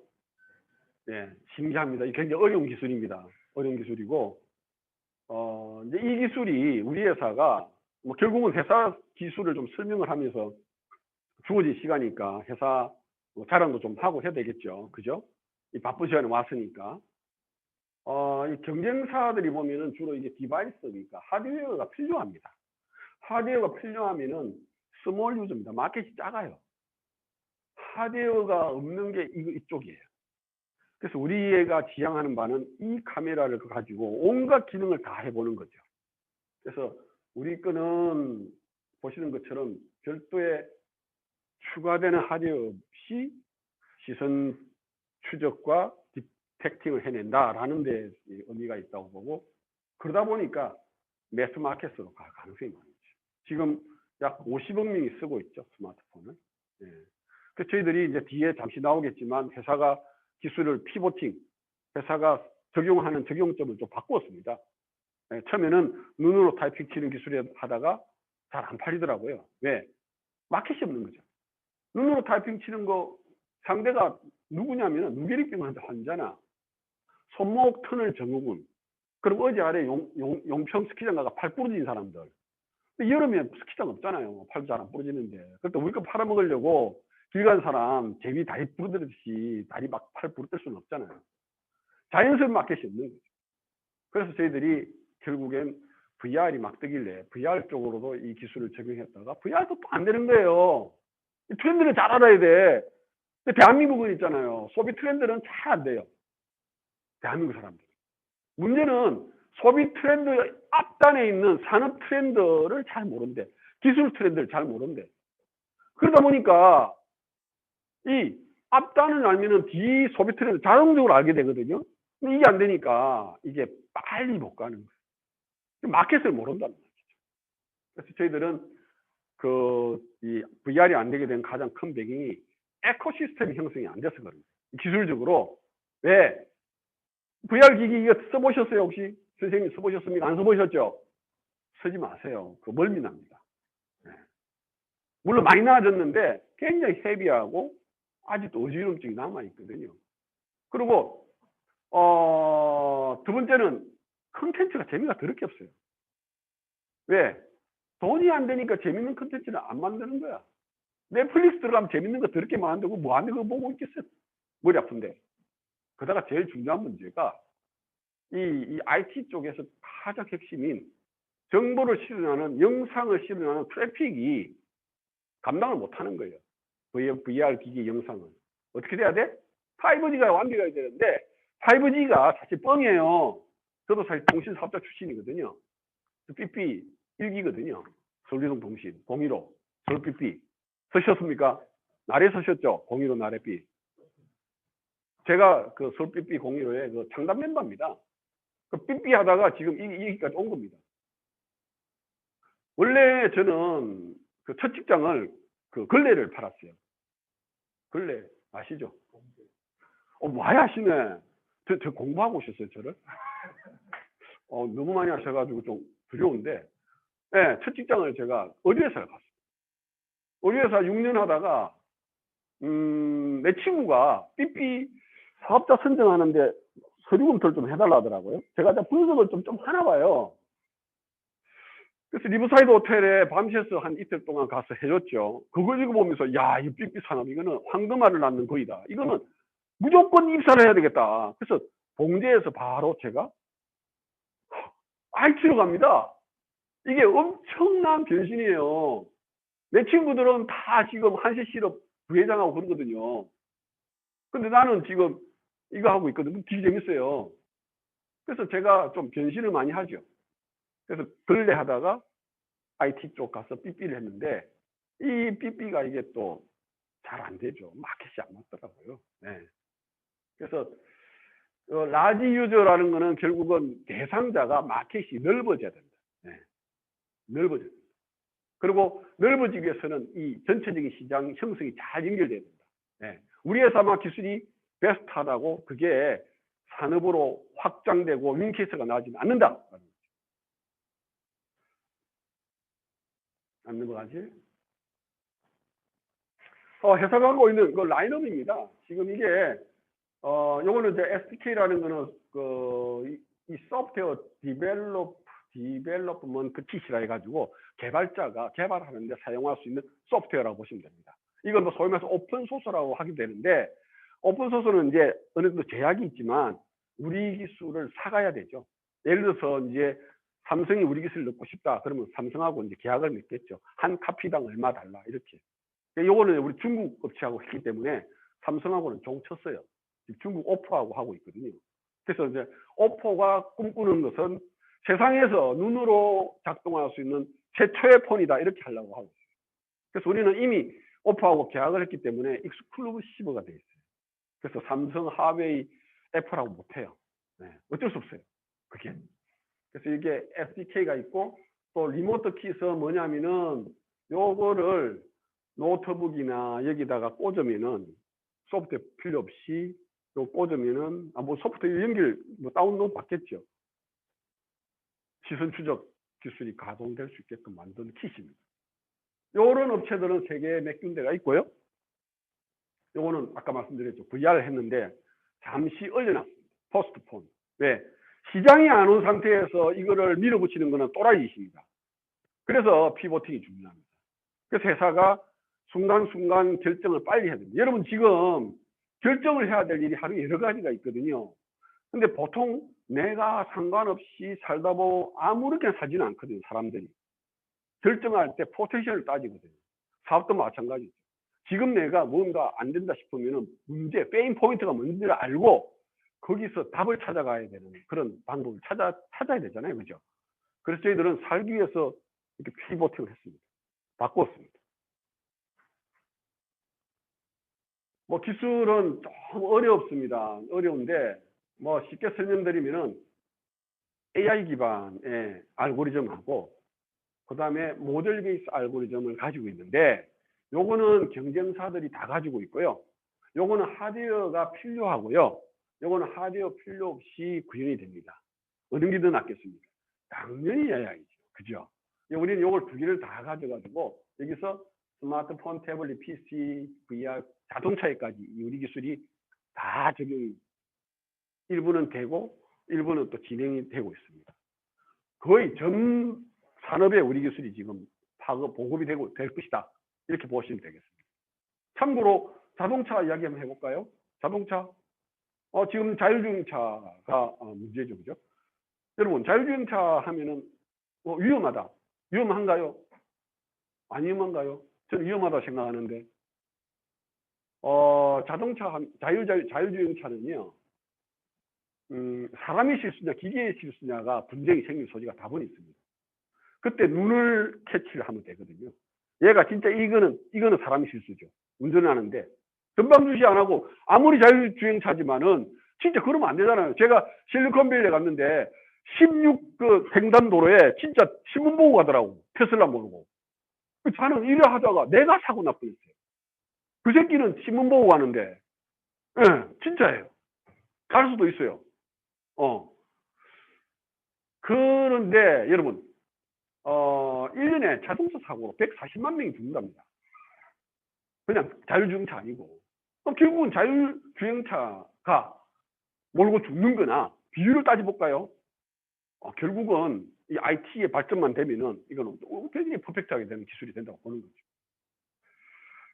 네, 신기합니다. 이게 굉장히 어려운 기술입니다. 어려운 기술이고, 이제 이 기술이 우리 회사가 뭐 결국은 회사 기술을 좀 설명을 하면서 주어진 시간이니까 회사 뭐 자랑도 좀 하고 해야 되겠죠. 그죠? 이 바쁜 시간에 왔으니까. 이 경쟁사들이 보면은 주로 이게 디바이스니까 하드웨어가 필요합니다. 하드웨어가 필요하면은 스몰 유저입니다. 마켓이 작아요. 하드웨어가 없는 게 이쪽이에요. 그래서 우리가 지향하는 바는 이 카메라를 가지고 온갖 기능을 다 해보는 거죠. 그래서 우리 거는 보시는 것처럼 별도의 추가되는 하드웨어 없이 시선 추적과 디텍팅을 해낸다라는 데 의미가 있다고 보고, 그러다 보니까 매스 마켓으로 갈 가능성이 많죠. 지금 약 50억 명이 쓰고 있죠, 스마트폰을. 예. 그래서 저희들이 이제 뒤에 잠시 나오겠지만 회사가 기술을 피보팅, 회사가 적용하는 적용점을 좀 바꾸었습니다. 예, 처음에는 눈으로 타이핑 치는 기술을 하다가 잘 안 팔리더라고요. 왜? 마켓이 없는 거죠. 눈으로 타이핑 치는 거 상대가 누구냐면 누계리병 환자나 손목 터널 증후군, 그리고 어제 아래 용평 스키장 가가 팔 부러진 사람들. 여름에 스키장 없잖아요. 팔도 잘 안 부러지는데. 그때 우리 거 팔아먹으려고 길 간 사람 제비 다리 부러뜨듯이 다리 막 팔 부러뜨릴 수는 없잖아요. 자연스러운 마켓이 없는 거죠. 그래서 저희들이 결국엔 VR이 막 뜨길래 VR 쪽으로도 이 기술을 적용했다가 VR도 또 안 되는 거예요. 이 트렌드를 잘 알아야 돼. 근데 대한민국은 있잖아요. 소비 트렌드는 잘 안 돼요. 대한민국 사람들. 문제는 소비 트렌드 앞단에 있는 산업 트렌드를 잘 모른대. 기술 트렌드를 잘 모른대. 그러다 보니까 이 앞단을 알면은 뒤 소비 트렌드 자동적으로 알게 되거든요. 근데 이게 안 되니까 이게 빨리 못 가는 거예요. 마켓을 모른다는 거죠. 그래서 저희들은 이 VR이 안 되게 된 가장 큰 배경이 에코시스템 형성이 안 돼서 그런 거예요. 기술적으로. 왜? VR 기기 이거 써보셨어요, 혹시? 선생님 써보셨습니까? 안 써보셨죠? 쓰지 마세요. 그 멀미납니다. 네. 물론 많이 나아졌는데 굉장히 헤비하고 아직도 어지럼증이 남아있거든요. 그리고 두 번째는 컨텐츠가 재미가 더럽게 없어요. 왜? 돈이 안 되니까 재밌는 컨텐츠를 안 만드는 거야. 넷플릭스 들어가면 재밌는 거 더럽게 만들고 뭐 하는 거 보고 있겠어요. 머리 아픈데. 그다가 제일 중요한 문제가 이 IT 쪽에서 가장 핵심인 정보를 실현하는, 영상을 실현하는 트래픽이 감당을 못하는 거예요. VR 기기 영상은. 어떻게 돼야 돼? 5G가 완비가 되는데 5G가 사실 뻥이에요. 저도 사실 통신 사업자 출신이거든요. 삐삐 1기거든요. 서울이동 통신 015 서울 삐삐 쓰셨습니까? 나래 쓰셨죠? 015 나래 삐. 제가 그 서울 삐삐 015의 그 창단 멤버입니다. 그 삐삐 하다가 지금 여기까지 온 겁니다. 원래 저는 그 첫 직장을 그 걸레를 팔았어요. 걸레 아시죠? 많이 아시네. 저 공부하고 오셨어요, 저를? 너무 많이 하셔가지고 좀 두려운데, 네, 첫 직장을 제가 의류회사를 갔어요. 의류회사 6년 하다가, 내 친구가 삐삐 사업자 선정하는데 서류 검토를 좀 해달라 하더라고요. 제가 분석을 좀 하나 봐요. 그래서 리버사이드 호텔에 밤새서 한 이틀 동안 가서 해줬죠. 그걸 읽어보면서, 야, 이 삐삐 산업, 이거는 황금알을 낳는 거이다. 이거는 무조건 입사를 해야 되겠다. 그래서 봉제에서 바로 제가 IT로 갑니다. 이게 엄청난 변신이에요. 내 친구들은 다 지금 한세실업 부회장하고 그러거든요. 근데 나는 지금 이거 하고 있거든요. 되게 재밌어요. 그래서 제가 좀 변신을 많이 하죠. 그래서 걸레 하다가 IT 쪽 가서 삐삐를 했는데, 이 삐삐가 이게 또 잘 안 되죠. 마켓이 안 맞더라고요. 네. 그래서 라지 유저라는 거는 결국은 대상자가 마켓이 넓어져야 된다. 네. 넓어져야 된다. 그리고 넓어지기 위해서는 이 전체적인 시장 형성이 잘 연결돼야 된다. 네. 우리 회사 아마 기술이 베스트하다고 그게 산업으로 확장되고 윙케이스가 나지는 않는다. 안 넘어가지? 회사가 하고 있는 그 라인업입니다. 지금 이게 요거는 이제 SDK라는 거는 이 소프트웨어 디벨롭먼트 킷이라 해가지고 개발자가 개발하는데 사용할 수 있는 소프트웨어라고 보시면 됩니다. 이건 뭐 소위 말해서 오픈 소스라고 하게 되는데, 오픈 소스는 이제 어느 정도 제약이 있지만 우리 기술을 사가야 되죠. 예를 들어서 이제 삼성이 우리 기술을 넣고 싶다 그러면 삼성하고 이제 계약을 맺겠죠. 한 카피당 얼마 달라 이렇게. 요거는 우리 중국 업체하고 했기 때문에 삼성하고는 종 쳤어요. 중국 오포하고 하고 있거든요. 그래서 이제 오포가 꿈꾸는 것은 세상에서 눈으로 작동할 수 있는 최초의 폰이다 이렇게 하려고 하고 있어요. 그래서 우리는 이미 오포하고 계약을 했기 때문에 익스클루시브가 돼 있어요. 그래서 삼성, 하웨이, 애플하고 못해요. 네, 어쩔 수 없어요. 그게. 그래서 이게 SDK가 있고, 또 리모트 킷은 뭐냐면은 요거를 노트북이나 여기다가 꽂으면은 소프트웨어 필요 없이 요 꽂으면은 뭐 소프트웨어 연결 뭐 다운로드 받겠죠. 시선 추적 기술이 가동될 수 있게끔 만든 킷입니다. 요런 업체들은 세계에 몇 군데가 있고요. 요거는 아까 말씀드렸죠. VR을 했는데 잠시 올려놨습니다. 포스트폰. 왜? 시장이 안 온 상태에서 이거를 밀어붙이는 거는 또라이짓입니다. 그래서 피보팅이 중요합니다. 그래서 회사가 순간순간 결정을 빨리 해야 됩니다. 여러분 지금 결정을 해야 될 일이 하루 여러 가지가 있거든요. 근데 보통 내가 상관없이 살다 보면 아무렇게나 사지는 않거든요. 사람들이. 결정할 때 포텐셜을 따지거든요. 사업도 마찬가지죠. 지금 내가 뭔가 안 된다 싶으면 문제, 페인 포인트가 뭔지를 알고 거기서 답을 찾아가야 되는 그런 방법을 찾아야 되잖아요. 그죠? 그래서 저희들은 살기 위해서 이렇게 피보팅을 했습니다. 바꿨습니다. 뭐 기술은 좀 어렵습니다. 어려운데 뭐 쉽게 설명드리면은 AI 기반의 알고리즘하고 그 다음에 모델 베이스 알고리즘을 가지고 있는데, 요거는 경쟁사들이 다 가지고 있고요. 요거는 하드웨어가 필요하고요. 요거는 하드웨어 필요 없이 구현이 됩니다. 어느 게 더 낫겠습니까? 당연히 AI죠. 그죠? 우리는 요걸 두 개를 다 가져가지고 여기서 스마트폰, 태블릿, PC, VR, 자동차에까지 우리 기술이 다 적용이, 일부는 되고 일부는 또 진행이 되고 있습니다. 거의 전 산업에 우리 기술이 지금 보급이 되고 될 것이다. 이렇게 보시면 되겠습니다. 참고로 자동차 이야기 한번 해볼까요? 자동차. 지금 자율주행차가 문제죠. 그죠? 여러분, 자율주행차 하면은 위험하다. 위험한가요? 안 위험한가요? 저는 위험하다고 생각하는데, 자율주행차는요, 사람의 실수냐, 기계의 실수냐가 분쟁이 생길 소지가 다분히 있습니다. 그때 눈을 캐치를 하면 되거든요. 얘가 진짜 이거는 사람의 실수죠. 운전을 하는데, 전방주시 안 하고, 아무리 자율주행차지만은, 진짜 그러면 안 되잖아요. 제가 실리콘밸리에 갔는데, 16그 횡단도로에 진짜 신문 보고 가더라고. 테슬라 모르고. 저는 일을 하다가 내가 사고 날 뻔했어요. 그 새끼는 신문 보고 가는데, 예, 진짜예요. 갈 수도 있어요. 그런데 여러분, 1년에 자동차 사고로 140만 명이 죽는답니다. 그냥 자율주행차 아니고. 그럼 결국은 자율주행차가 몰고 죽는 거나 비율을 따져볼까요? 결국은 이 IT의 발전만 되면은 이거는 굉장히 퍼펙트하게 되는 기술이 된다고 보는 거죠.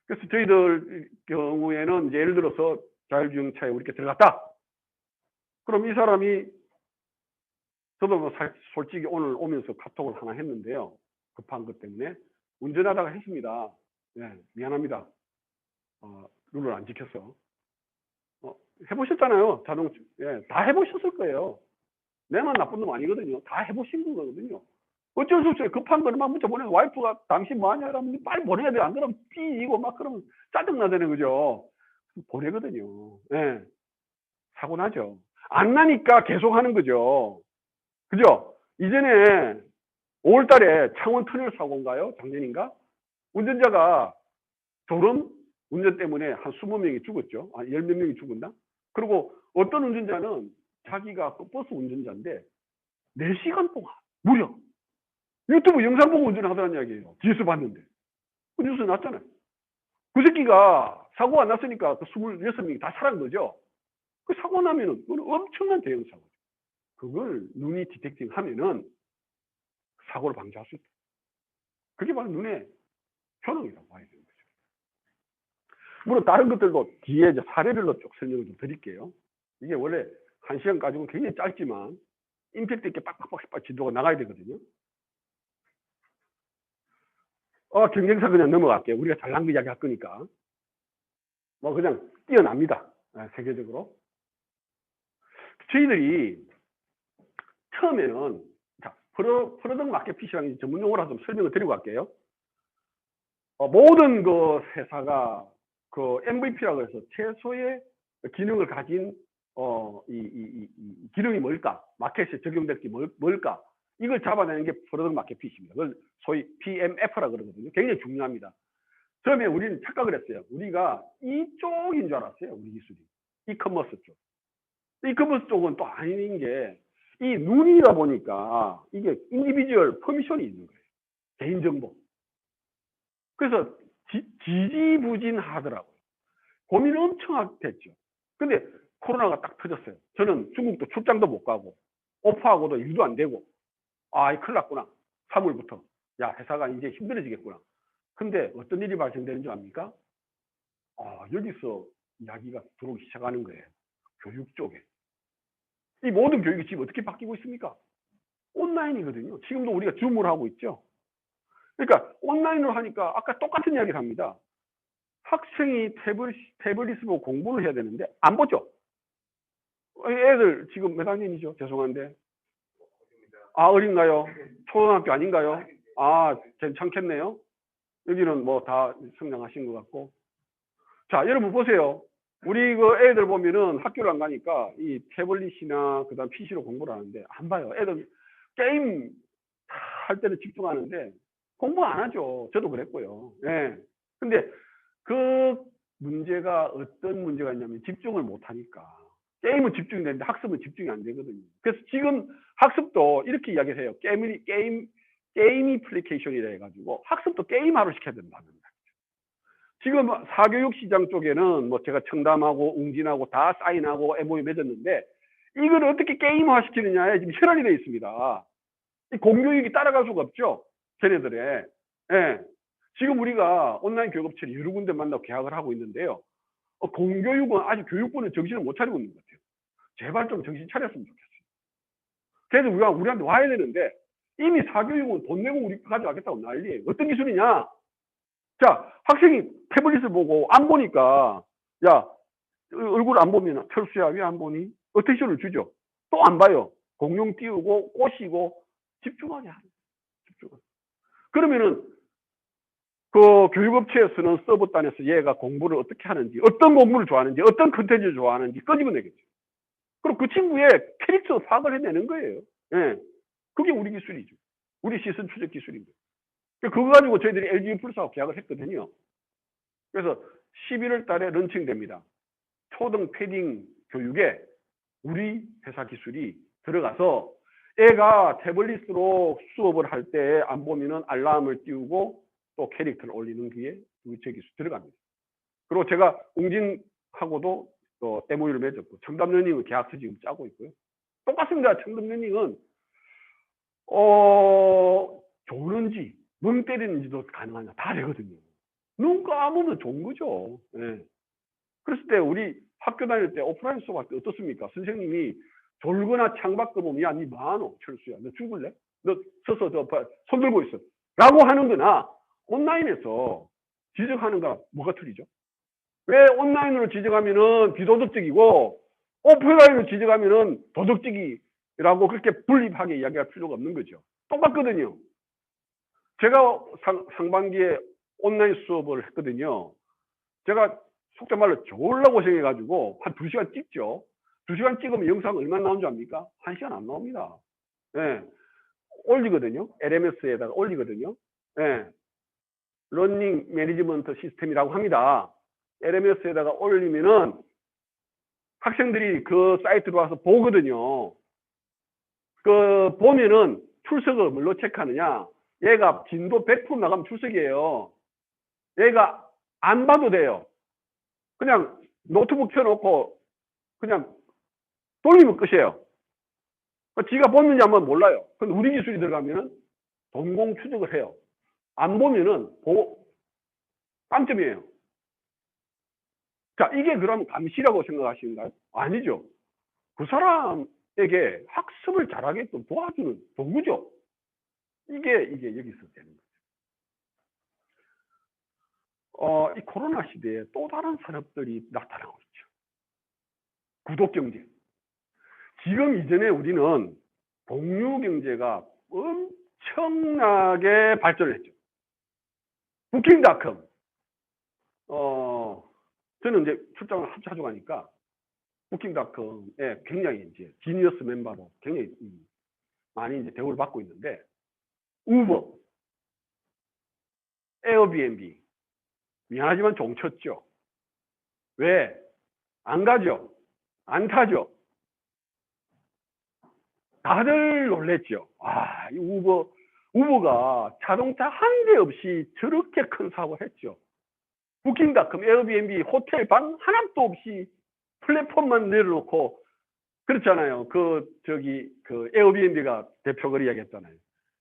그래서 저희들 경우에는 이제 예를 들어서 자율주행차에 이렇게 들어갔다. 그럼 이 사람이, 저도 뭐 솔직히 오늘 오면서 카톡을 하나 했는데요. 급한 것 때문에 운전하다가 했습니다. 네, 미안합니다. 룰을 안 지켰어. 해보셨잖아요. 자동차. 예, 다 해보셨을 거예요. 내만 나쁜 놈 아니거든요. 다 해보신 거거든요. 어쩔 수 없어요. 급한 거는 막 문자 보내서 와이프가 당신 뭐하냐 이러면 빨리 보내야 돼요. 안 그러면 삐이고 막 그러면 짜증나잖아요. 그죠? 보내거든요. 예. 사고 나죠. 안 나니까 계속 하는 거죠. 그죠? 이전에 5월 달에 창원 터널 사고인가요? 작년인가? 운전자가 졸음 운전 때문에 한 20명이 죽었죠. 10몇 명이 죽었나? 그리고 어떤 운전자는 자기가 버스 운전자인데 4시간 동안 무려 유튜브 영상 보고 운전하더라는 이야기예요. 뒤에서 봤는데. 그 뉴스 났잖아요. 그 새끼가 사고가 났으니까 그 26명이 다 살아난 거죠. 그 사고 나면은 그건 엄청난 대형 사고죠. 그걸 눈이 디텍팅 하면은 사고를 방지할 수 있다. 그게 바로 눈의 효능이라고 봐야 되는 거죠. 물론 다른 것들도 뒤에 이제 사례별로 쭉 설명을 좀 드릴게요. 이게 원래 1시간 가지고는 굉장히 짧지만 임팩트 있게 빡빡빡 진도가 나가야 되거든요. 경쟁사 그냥 넘어갈게요. 우리가 잘난 거 이야기 할 거니까. 뭐 그냥 뛰어납니다. 세계적으로. 저희들이 처음에는, 자, 프로덕트 마켓 핏이라는 전문 용어로 좀 설명을 드리고 갈게요. 모든 그 회사가 그 MVP라고 해서 최소의 기능을 가진 이 기능이 뭘까? 마켓에 적용될 게 뭘까? 이걸 잡아내는 게 프로덕트 마켓 핏입니다. 그걸 소위 PMF라 그러거든요. 굉장히 중요합니다. 처음에 우리는 착각을 했어요. 우리가 이쪽인 줄 알았어요. 우리 기술이. 이커머스 쪽. 이커머스 쪽은 또 아닌 게, 이 눈이다 보니까 이게 인디비주얼 퍼미션이 있는 거예요. 개인정보. 그래서 지지부진하더라고요. 고민이 엄청 됐죠. 근데 코로나가 딱 터졌어요. 저는 중국도 출장도 못 가고 오프하고도 일도 안 되고, 큰일 났구나. 3월부터. 야, 회사가 이제 힘들어지겠구나. 근데 어떤 일이 발생되는 줄 압니까? 여기서 이야기가 들어오기 시작하는 거예요. 교육 쪽에. 이 모든 교육이 지금 어떻게 바뀌고 있습니까? 온라인이거든요. 지금도 우리가 줌을 하고 있죠. 그러니까 온라인으로 하니까 아까 똑같은 이야기를 합니다. 학생이 태블릿 보고 공부를 해야 되는데 안 보죠. 애들 지금 몇 학년이죠? 죄송한데. 어린가요? 초등학교 아닌가요? 괜찮겠네요. 여기는 뭐 다 성장하신 것 같고. 자, 여러분 보세요. 우리 그 애들 보면은 학교를 안 가니까 이 태블릿이나 그다음 PC로 공부를 하는데 안 봐요. 애들 게임 할 때는 집중하는데 공부 안 하죠. 저도 그랬고요. 예. 근데 그 문제가 어떤 문제가 있냐면 집중을 못 하니까. 게임은 집중이 되는데 학습은 집중이 안 되거든요. 그래서 지금 학습도 이렇게 이야기를 해요. 게이미플리케이션이라 해가지고 학습도 게임화로 시켜야 된다는 거예요. 지금 사교육 시장 쪽에는 뭐 제가 청담하고 웅진하고 다 사인하고 MOU 맺었는데 이걸 어떻게 게임화 시키느냐에 지금 혈안이 되어 있습니다. 이 공교육이 따라갈 수가 없죠. 걔네들의. 예. 지금 우리가 온라인 교육업체를 여러 군데 만나고 계약을 하고 있는데요. 공교육은 아직 교육부는 정신을 못 차리고 있는 것 같아요. 제발 좀 정신 차렸으면 좋겠어요. 그래서 우리가 우리한테 와야 되는데 이미 사교육은 돈 내고 우리 가져가겠다고 난리예요. 어떤 기술이냐? 자, 학생이 태블릿을 보고 안 보니까 야, 얼굴 안 보면 철수야 왜 안 보니? 어텐션을 주죠. 또 안 봐요. 공룡 띄우고 꼬시고 집중하냐. 집중. 그러면은 그 교육업체에서는 서버단에서 얘가 공부를 어떻게 하는지, 어떤 공부를 좋아하는지, 어떤 컨텐츠를 좋아하는지 끄집어내겠죠. 그럼 그 친구의 캐릭터 파악을 해내는 거예요. 예. 그게 우리 기술이죠. 우리 시선 추적 기술인 거예요. 그거 가지고 저희들이 LG 플스하고 계약을 했거든요. 그래서 11월 달에 런칭됩니다. 초등 패딩 교육에 우리 회사 기술이 들어가서 애가 태블릿으로 수업을 할 때 안 보면은 알람을 띄우고 또 캐릭터를 올리는 게 우리 제 기술 들어갑니다. 그리고 제가 웅진하고도 또 MOU를 맺었고 청담러닝은 계약서 지금 짜고 있고요. 똑같습니다. 청담러닝은 좋은지 멍 때리는지도 가능하냐 다 되거든요. 눈 감으면 좋은 거죠. 네. 그랬을 때 우리 학교 다닐 때 오프라인 수업할 때 어떻습니까? 선생님이 졸거나 창밖을 보면 야, 니 뭐하노? 철수야. 너 죽을래? 너 서서 손 들고 있어. 라고 하는 거나 온라인에서 지적하는 거랑 뭐가 틀리죠? 왜 온라인으로 지적하면은 비도덕적이고 오프라인으로 지적하면은 도덕적이라고 그렇게 분립하게 이야기할 필요가 없는 거죠. 똑같거든요. 제가 상반기에 온라인 수업을 했거든요. 제가 속된 말로 졸라 고생해가지고 한 2시간 찍죠. 2시간 찍으면 영상 얼마나 나온 줄 압니까? 1시간 안 나옵니다. 예. 올리거든요. LMS에다가 올리거든요. 예. 러닝 매니지먼트 시스템이라고 합니다. LMS에다가 올리면은 학생들이 그 사이트로 와서 보거든요. 그 보면은 출석을 뭘로 체크하느냐? 얘가 진도 100% 나가면 출석이에요. 얘가 안 봐도 돼요. 그냥 노트북 켜놓고 그냥 돌리면 끝이에요. 지가 봤는지 한번 몰라요. 근데 우리 기술이 들어가면은 동공 추적을 해요. 안 보면은 빵점이에요. 자, 이게 그럼 감시라고 생각하시는가요? 아니죠. 그 사람에게 학습을 잘하게끔 도와주는 도구죠. 이게 여기서 되는 거죠. 이 코로나 시대에 또 다른 산업들이 나타나고 있죠. 구독경제. 지금 이전에 우리는 공유경제가 엄청나게 발전을 했죠. 부킹닷컴. 저는 이제 출장을 자주 가니까 부킹닷컴에 굉장히 이제 지니어스 멤버로 굉장히 많이 이제 대우를 받고 있는데 우버, 에어비앤비 미안하지만 종쳤죠. 왜? 안 가죠. 안 타죠. 다들 놀랬죠. 아, 이 우버가 자동차 한 대 없이 저렇게 큰 사고를 했죠. 부킹닷컴, 에어비앤비 호텔 방 하나도 없이 플랫폼만 내려놓고 그렇잖아요. 그 에어비앤비가 대표걸 이야기했잖아요.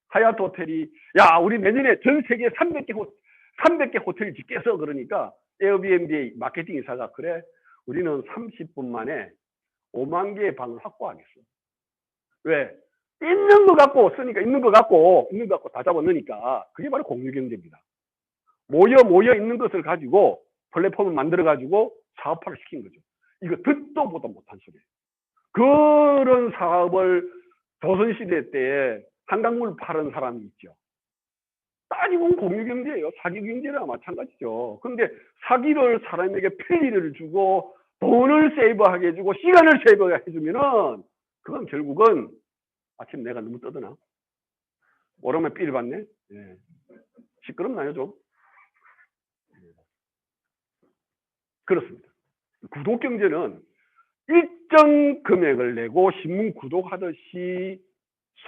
하얏트 호텔이 야, 우리 내년에 전 세계 300개 호텔 짓겠어. 그러니까 에어비앤비 마케팅 이사가 그래. 우리는 30분 만에 5만 개의 방을 확보하겠어. 왜? 있는 거 갖고 쓰니까 있는 거 갖고 다 잡아넣으니까 그게 바로 공유경제입니다. 모여 있는 것을 가지고 플랫폼을 만들어 가지고 사업화를 시킨 거죠. 이거 듣도 보도 못한 소리예요. 그런 사업을 조선시대 때에 한강물 파는 사람이 있죠. 따지고 공유경제예요. 사기경제랑 마찬가지죠. 그런데 사기를 사람에게 편리를 주고 돈을 세이브하게 해주고 시간을 세이브하게 해주면은 그건 결국은 아침 내가 너무 떠드나? 오랜만에 삐를 받네? 예. 시끄럽나요 좀? 그렇습니다. 구독경제는 일정 금액을 내고 신문 구독하듯이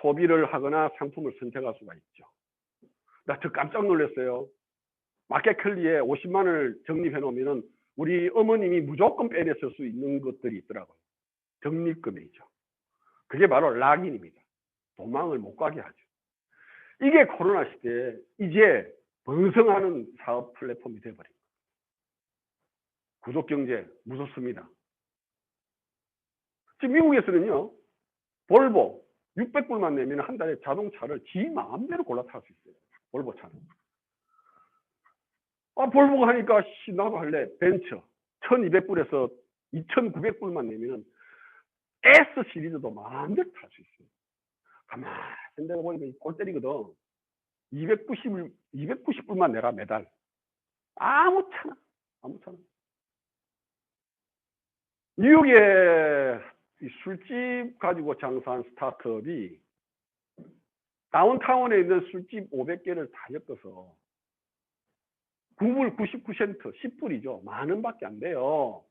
소비를 하거나 상품을 선택할 수가 있죠. 나 저 깜짝 놀랐어요. 마켓컬리에 50만 원을 적립해 놓으면 우리 어머님이 무조건 빼내실 수 있는 것들이 있더라고요. 적립금액이죠. 그게 바로 락인입니다. 도망을 못 가게 하죠. 이게 코로나 시대에 이제 번성하는 사업 플랫폼이 되어버린 거예요. 구독경제 무섭습니다. 지금 미국에서는요, 볼보 600불만 내면 한 달에 자동차를 지 마음대로 골라 탈 수 있어요. 볼보 차는. 볼보가 하니까 나도 할래. 벤츠 1200불에서 2900불만 내면 S 시리즈도 마음대로 탈 수 있어요. 가만히 생각해 보니까 골 때리거든. 290불만 내라 매달. 아무 차나. 뉴욕에 술집 가지고 장사한 스타트업이 다운타운에 있는 술집 500개를 다 엮어서 9불 99센트 10불이죠. 만원밖에 안 돼요.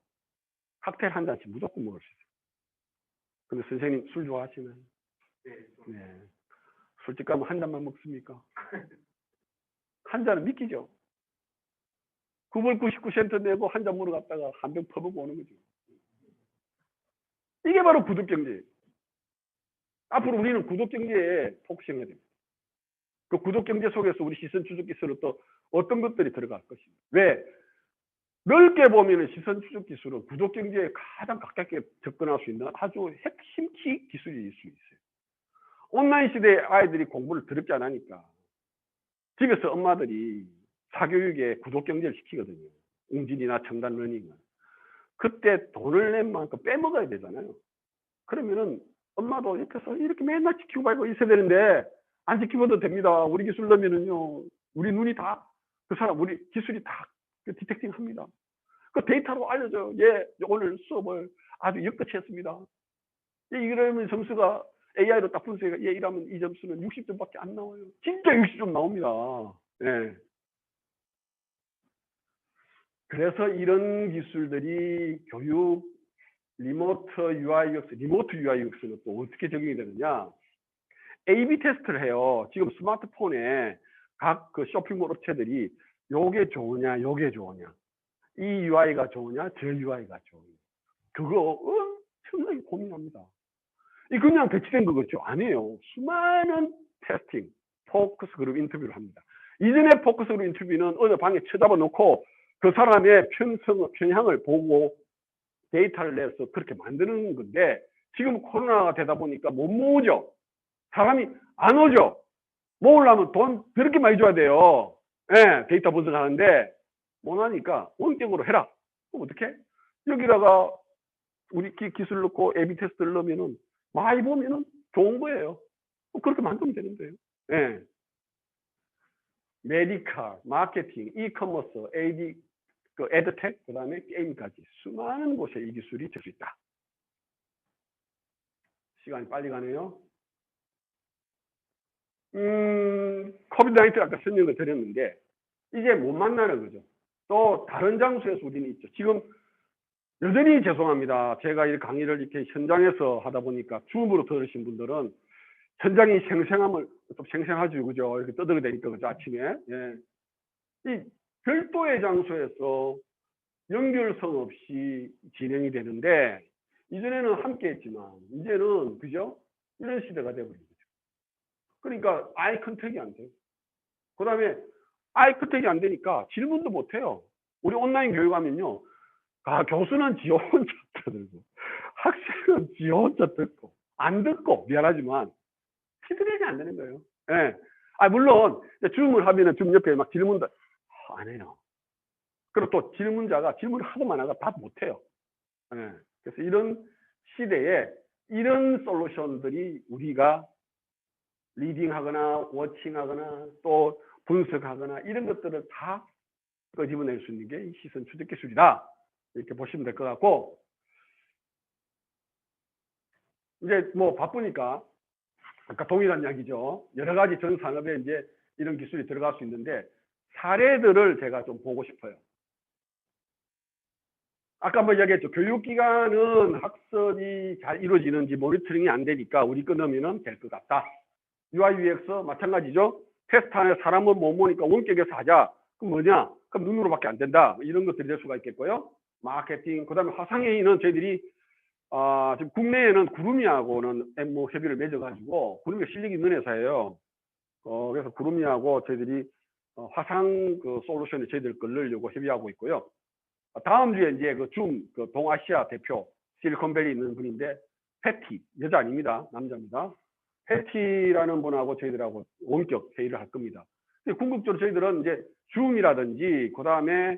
칵테일 한 잔씩 무조건 먹을 수 있어요. 근데 선생님 술 좋아하시나요? 네. 술집 가면 한 잔만 먹습니까? 한 잔은 믿기죠. 9불 99센트 내고 한 잔 먹으러 갔다가 한 병 퍼보고 오는 거죠. 이게 바로 구독경제예요. 앞으로 우리는 구독경제에 포커싱해야 됩니다. 그 구독경제 속에서 우리 시선 추적 기술은 또 어떤 것들이 들어갈 것입니다. 왜? 넓게 보면 시선 추적 기술은 구독경제에 가장 가깝게 접근할 수 있는 아주 핵심 키 기술일 수 있어요. 온라인 시대에 아이들이 공부를 더럽게 안 하니까 집에서 엄마들이 사교육에 구독경제를 시키거든요. 웅진이나 청단 러닝을. 그때 돈을 낸 만큼 빼먹어야 되잖아요. 그러면은 엄마도 옆에서 이렇게 맨날 지키고 말고 있어야 되는데 안 지키고도 됩니다. 우리 기술 넣으면은요, 우리 눈이 다 그 사람 우리 기술이 다 디텍팅 합니다. 그 데이터로 알려줘요. 예, 오늘 수업을 아주 역같이 했습니다. 예, 이러면 점수가 AI로 딱 분석해. 예, 이러면 이 점수는 60점밖에 안 나와요. 진짜 60점 나옵니다. 예. 그래서 이런 기술들이 교육, 리모트 UI UX는 또 어떻게 적용이 되느냐? A/B 테스트를 해요. 지금 스마트폰에 각 그 쇼핑몰 업체들이 요게 좋으냐, 요게 좋으냐, 이 UI가 좋으냐, 저 UI가 좋으냐, 그거 엄청나게 고민합니다. 이 그냥 배치된 거겠죠? 아니에요. 수많은 테스팅, 포커스 그룹 인터뷰를 합니다. 이전에 포커스 그룹 인터뷰는 어느 방에 쳐잡아 놓고 그 사람의 편향을 보고 데이터를 내서 그렇게 만드는 건데, 지금 코로나가 되다 보니까 못 모으죠. 사람이 안 오죠. 모으려면 돈 그렇게 많이 줘야 돼요. 예, 데이터 분석하는데 못 하니까 원격으로 해라. 그럼 어떻게? 여기다가 우리 기술 넣고 A/B 테스트를 넣으면은 많이 보면은 좋은 거예요. 그렇게 만들면 되는 거예요. 예. 메디컬, 마케팅, 이커머스, AD, 그 에드텍, 그 다음에 게임까지 수많은 곳에 이 기술이 될 수 있다. 시간이 빨리 가네요. 코비드-19 아까 설명을 드렸는데 이제 못 만나는 거죠. 또 다른 장소에서 우리는 있죠. 지금 여전히 죄송합니다. 제가 이 강의를 이렇게 현장에서 하다 보니까 줌으로 들으신 분들은 현장이 생생함을 좀 생생하죠, 그죠? 이렇게 떠들어대니까 그죠, 아침에. 예. 이 별도의 장소에서 연결성 없이 진행이 되는데 이전에는 함께 했지만 이제는 그죠? 이런 시대가 되어버린 거죠. 그러니까 아이 컨택이 안 돼요. 그 다음에 아이 컨택이 안 되니까 질문도 못 해요. 우리 온라인 교육하면요, 교수는 지 혼자 들고 학생은 지 혼자 듣고 안 듣고, 미안하지만 피드백이 안 되는 거예요. 예. 물론 줌을 하면은 줌 옆에 막 질문도 안 해요. 그리고 또 질문자가 질문을 하도 많아가 답 못 해요. 예. 그래서 이런 시대에 이런 솔루션들이 우리가 리딩하거나 워칭하거나 또 분석하거나 이런 것들을 다 끄집어낼 수 있는 게 시선 추적 기술이다. 이렇게 보시면 될 것 같고, 이제 뭐 바쁘니까 아까 동일한 이야기죠. 여러 가지 전 산업에 이제 이런 기술이 들어갈 수 있는데 사례들을 제가 좀 보고 싶어요. 아까 뭐 이야기했죠. 교육기관은 학습이 잘 이루어지는지 모니터링이 안 되니까 우리 거 넣으면 될 것 같다. UI, UX 마찬가지죠. 테스트 안에 사람을 못 모으니까 원격에서 하자. 그럼 뭐냐? 그럼 눈으로밖에 안 된다. 이런 것들이 될 수가 있겠고요. 마케팅, 그 다음에 화상회의는 저희들이 지금 국내에는 구름이하고는 뭐 협의를 맺어가지고, 구름이 실력이 있는 회사예요. 그래서 구름이하고 저희들이 화상 그 솔루션에 저희들 걸 넣으려고 협의하고 있고요. 다음 주에 이제 그 동아시아 대표 실리콘밸리 있는 분인데 패티, 여자 아닙니다. 남자입니다. 패티라는 분하고 저희들하고 원격 회의를 할 겁니다. 궁극적으로 저희들은 이제 줌이라든지 그다음에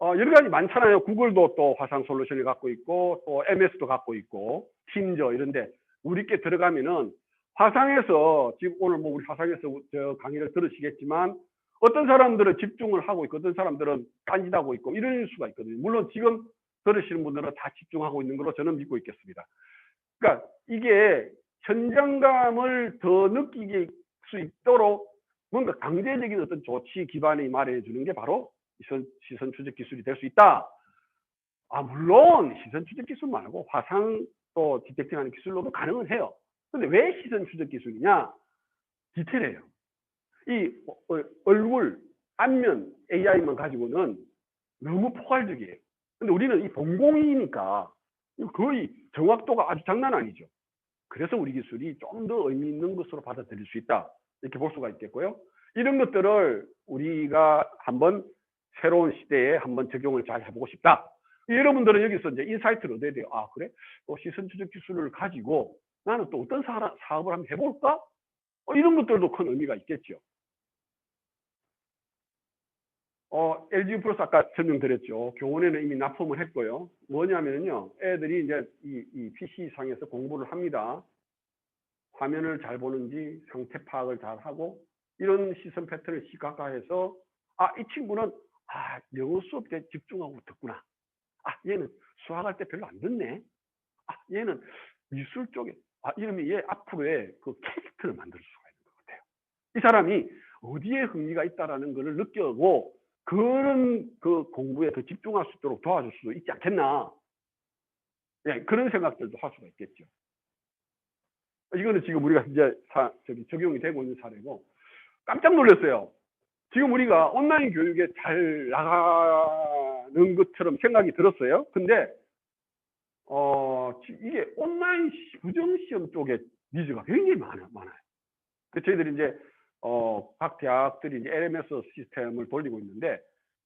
여러 가지 많잖아요. 구글도 또 화상 솔루션을 갖고 있고 또 MS도 갖고 있고 팀저 이런데 우리께 들어가면은 화상에서 지금 오늘 뭐 우리 화상에서 저 강의를 들으시겠지만 어떤 사람들은 집중을 하고 있고 어떤 사람들은 딴짓하고 있고 이럴 수가 있거든요. 물론 지금 들으시는 분들은 다 집중하고 있는 걸로 저는 믿고 있겠습니다. 그러니까 이게 현장감을 더 느끼게 수 있도록 뭔가 강제적인 어떤 조치 기반이 마련해 주는 게 바로 시선 추적 기술이 될 수 있다. 물론 시선 추적 기술 말고 화상 또 디텍팅하는 기술로도 가능은 해요. 근데 왜 시선 추적 기술이냐? 디테일해요. 이 얼굴, 안면 AI만 가지고는 너무 포괄적이에요. 근데 우리는 이 동공이니까 거의 정확도가 아주 장난 아니죠. 그래서 우리 기술이 좀 더 의미 있는 것으로 받아들일 수 있다. 이렇게 볼 수가 있겠고요. 이런 것들을 우리가 한번 새로운 시대에 한번 적용을 잘 해보고 싶다. 여러분들은 여기서 이제 인사이트를 얻어야 돼요. 그래? 또 시선 추적 기술을 가지고 나는 또 어떤 사업을 한번 해볼까? 이런 것들도 큰 의미가 있겠죠. LG 플러스 아까 설명드렸죠. 교원에는 이미 납품을 했고요. 뭐냐면요. 애들이 이제 이 PC상에서 공부를 합니다. 화면을 잘 보는지 상태 파악을 잘 하고 이런 시선 패턴을 시각화해서 이 친구는 영어 수업 때 집중하고 듣구나. 얘는 수학할 때 별로 안 듣네. 얘는 미술 쪽에 이러면 얘 앞으로의 그 캐릭터를 만들 수가 있는 것 같아요. 이 사람이 어디에 흥미가 있다라는 것을 느끼고 그런 그 공부에 더 집중할 수 있도록 도와줄 수도 있지 않겠나. 그런 생각들도 할 수가 있겠죠. 이거는 지금 우리가 이제 적용이 되고 있는 사례고 깜짝 놀랐어요. 지금 우리가 온라인 교육에 잘 나가는 것처럼 생각이 들었어요. 근데 이게 온라인 부정시험 쪽에 니즈가 굉장히 많아요. 저희들이 이제 각 대학들이 이제 LMS 시스템을 돌리고 있는데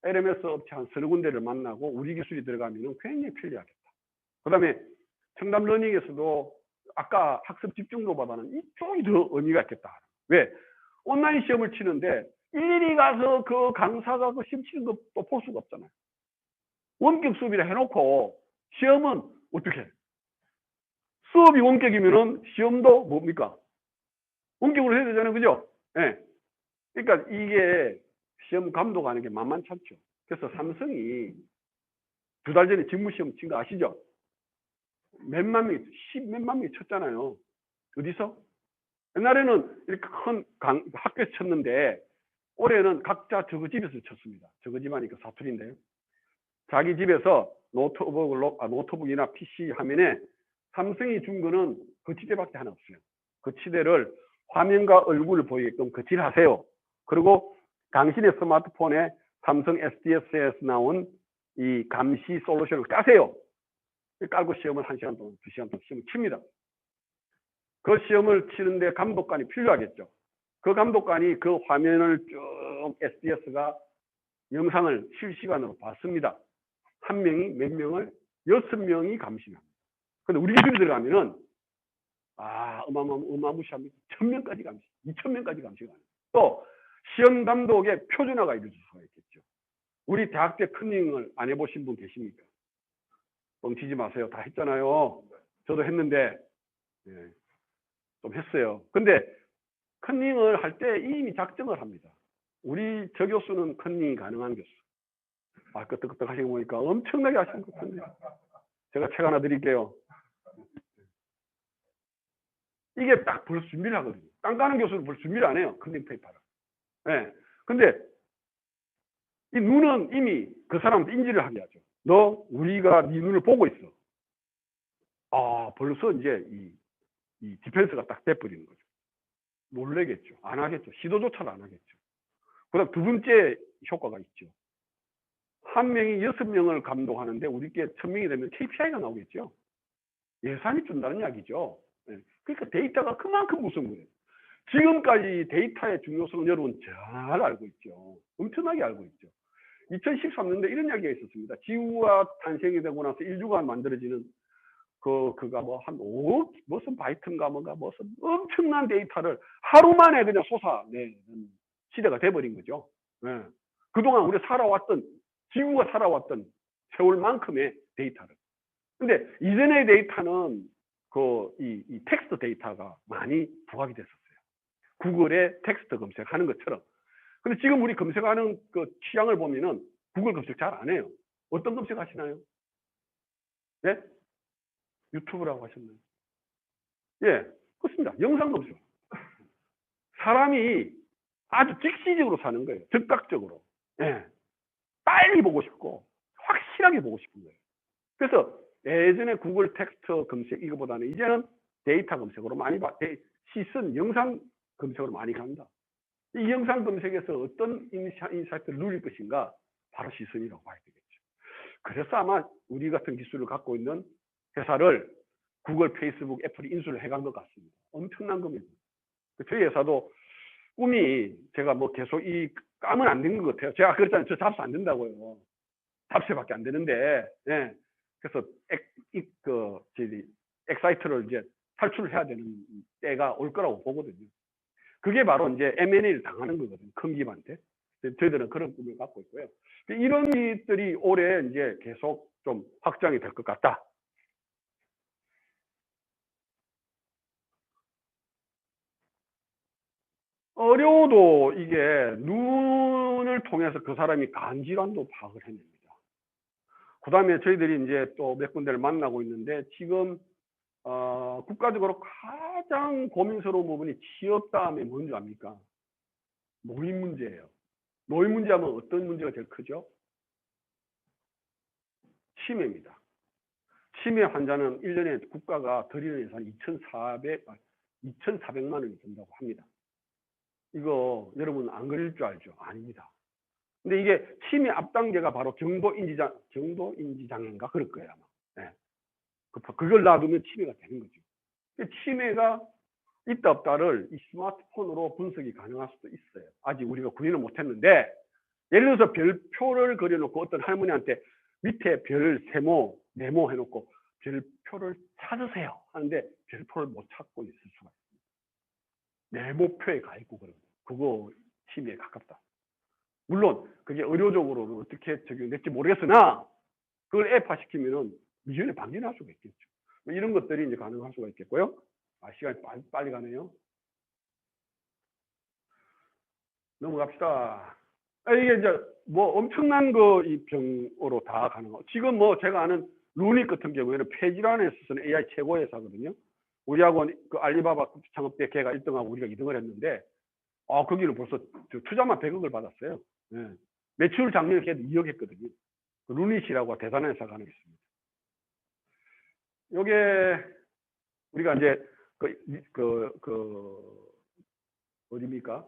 LMS 업체 한 서너 군데를 만나고 우리 기술이 들어가면 굉장히 편리하겠다. 그다음에 청담 러닝에서도 아까 학습 집중도보다는 이쪽이 더 의미가 있겠다. 왜? 온라인 시험을 치는데 일일이 가서 그 강사가 그 시험 치는 것도 볼 수가 없잖아요. 원격 수업이라 해놓고 시험은 어떻게 해? 수업이 원격이면은 시험도 뭡니까? 원격으로 해야 되잖아요. 그죠? 네. 그러니까 이게 시험 감독하는 게 만만치 않죠. 그래서 삼성이 2달 전에 직무시험 친 거 아시죠? 몇만 명이, 10몇만 명이 쳤잖아요. 어디서? 옛날에는 이렇게 큰 학교에서 쳤는데 올해는 각자 저거 집에서 쳤습니다. 저거 집 하니까 사투리인데요. 자기 집에서 노트북이나 PC 화면에 삼성이 준 거는 그 치대밖에 하나 없어요. 그 치대를 화면과 얼굴을 보이게끔 거칠하세요. 그리고 당신의 스마트폰에 삼성 SDS에서 나온 이 감시 솔루션을 까세요. 깔고 시험을 1시간 동안, 2시간 동안 시험을 칩니다. 그 시험을 치는데 감독관이 필요하겠죠. 그 감독관이 그 화면을 쭉 SDS가 영상을 실시간으로 봤습니다. 한 명이 몇 명을 6명이 감시합니다. 근데 우리 기술이 들어가면은 어마무시합니다. 1000명까지 감시, 2000명까지 감시가 가요. 또 시험 감독의 표준화가 이루어질 수가 있겠죠. 우리 대학 때 컨닝을 안 해보신 분 계십니까? 뻥치지 마세요. 다 했잖아요. 저도 했는데 좀 했어요. 근데 컨닝을 할 때 이미 작정을 합니다. 우리 저 교수는 컨닝이 가능한 교수. 끄떡끄떡 하시고 보니까 엄청나게 하시는 것 같은데. 제가 책 하나 드릴게요. 이게 딱 벌써 준비를 하거든요. 깐까는 교수는 벌써 준비를 안 해요. 컨닝 페이퍼를. 네. 근데 이 눈은 이미 그 사람한테 인지를 하게 하죠. 우리가 네 눈을 보고 있어. 벌써 이제 이 디펜스가 딱 돼버리는 거죠. 놀래겠죠. 안 하겠죠. 시도조차도 안 하겠죠. 그다음 두 번째 효과가 있죠. 한 명이 6명을 감독하는데 우리께 1000명이 되면 KPI가 나오겠죠. 예산이 준다는 이야기죠. 그러니까 데이터가 그만큼 무서운 거예요. 지금까지 데이터의 중요성은 여러분 잘 알고 있죠. 엄청나게 알고 있죠. 2013년도에 이런 이야기가 있었습니다. 지구가 탄생이 되고 나서 인류가 만들어지는 그가 뭐 한 5억 무슨 바이트인가 뭔가 무슨 엄청난 데이터를 하루 만에 그냥 쏟아내는 시대가 돼버린 거죠. 예. 그동안 우리 살아왔던 지구가 살아왔던 세월만큼의 데이터를. 근데 이전의 데이터는 이 텍스트 데이터가 많이 부각이 됐었어요. 구글에 텍스트 검색하는 것처럼. 근데 지금 우리 검색하는 그 취향을 보면은 구글 검색 잘 안 해요. 어떤 검색 하시나요? 예? 유튜브라고 하셨나요? 예, 그렇습니다. 영상 검색. 사람이 아주 즉시적으로 사는 거예요. 즉각적으로. 예. 빨리 보고 싶고 확실하게 보고 싶은 거예요. 그래서 예전에 구글 텍스트 검색 이거보다는 이제는 데이터 검색으로 많이 시선 영상 검색으로 많이 간다. 이 영상 검색에서 어떤 인사이트를 누릴 것인가 바로 시선이라고 봐야 되겠죠. 그래서 아마 우리 같은 기술을 갖고 있는 회사를 구글, 페이스북, 애플이 인수를 해간 것 같습니다. 엄청난 겁니다. 저희 회사도 꿈이 제가 뭐 계속 이 까면 안 되는 것 같아요. 제가 그랬잖아요. 저 잡스 안 된다고요. 잡스밖에 안 되는데, 예. 그래서 엑사이트를 이제 탈출을 해야 되는 때가 올 거라고 보거든요. 그게 바로 이제 M&A를 당하는 거거든요. 큰 기업한테. 저희들은 그런 꿈을 갖고 있고요. 이런 일들이 올해 이제 계속 좀 확장이 될 것 같다. 어려워도 이게 눈을 통해서 그 사람이 간질환도 파악을 해냅니다. 그 다음에 저희들이 이제 또 몇 군데를 만나고 있는데 지금 국가적으로 가장 고민스러운 부분이 취업 다음에 뭔지 압니까? 노인 문제예요. 노인 문제하면 어떤 문제가 제일 크죠? 치매입니다. 치매 환자는 1년에 국가가 드리는 예산이 2,400만 원이 든다고 합니다. 이거 여러분 안 그릴 줄 알죠? 아닙니다. 근데 이게 치매 앞 단계가 바로 경도인지장애인가 그럴 거예요 아마. 네. 그걸 놔두면 치매가 되는 거죠. 치매가 있다 없다를 이 스마트폰으로 분석이 가능할 수도 있어요. 아직 우리가 구현을 못했는데 예를 들어서 별표를 그려놓고 어떤 할머니한테 밑에 별 세모 네모 해놓고 별표를 찾으세요 하는데 별표를 못 찾고 있을 수가 있습니다. 네모표에 가 있고 그러면 그거 치매에 가깝다. 물론 그게 의료적으로는 어떻게 적용될지 모르겠으나 그걸 앱화시키면은 미연에 방지할 수가 있겠죠. 이런 것들이 이제 가능할 수가 있겠고요. 시간이 빨리 가네요. 넘어갑시다. 이게 이제 뭐 엄청난 이 병으로 다 가능하고 지금 뭐 제가 아는 루닉 같은 경우에는 폐질환에 있어서는 AI 최고 회사거든요. 우리하고 그 알리바바 창업 때 걔가 1등하고 우리가 2등을 했는데 거기는 벌써 투자만 100억을 받았어요. 네. 매출 작년에 걔도 2억 했거든요. 그 루닛이라고 대단한 회사가 하나 있습니다. 요게 우리가 이제 어디입니까?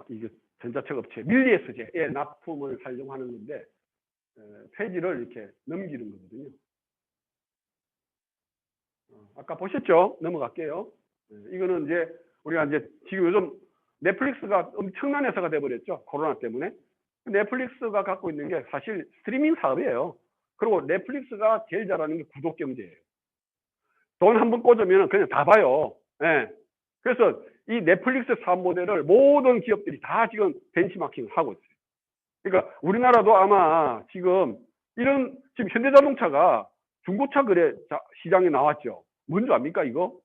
이게 전자책 업체 밀리에스제의 납품을 활용하는 건데 페이지를 이렇게 넘기는 거거든요. 아까 보셨죠? 넘어갈게요. 이거는 이제 우리가 이제 지금 요즘 넷플릭스가 엄청난 회사가 돼버렸죠. 코로나 때문에. 넷플릭스가 갖고 있는 게 사실 스트리밍 사업이에요. 그리고 넷플릭스가 제일 잘하는 게 구독 경제예요. 돈 한번 꽂으면 그냥 다 봐요. 예. 그래서 이 넷플릭스 사업 모델을 모든 기업들이 다 지금 벤치마킹을 하고 있어요. 그러니까 우리나라도 아마 지금 지금 현대자동차가 중고차 거래 시장에 나왔죠. 뭔지 압니까 이거?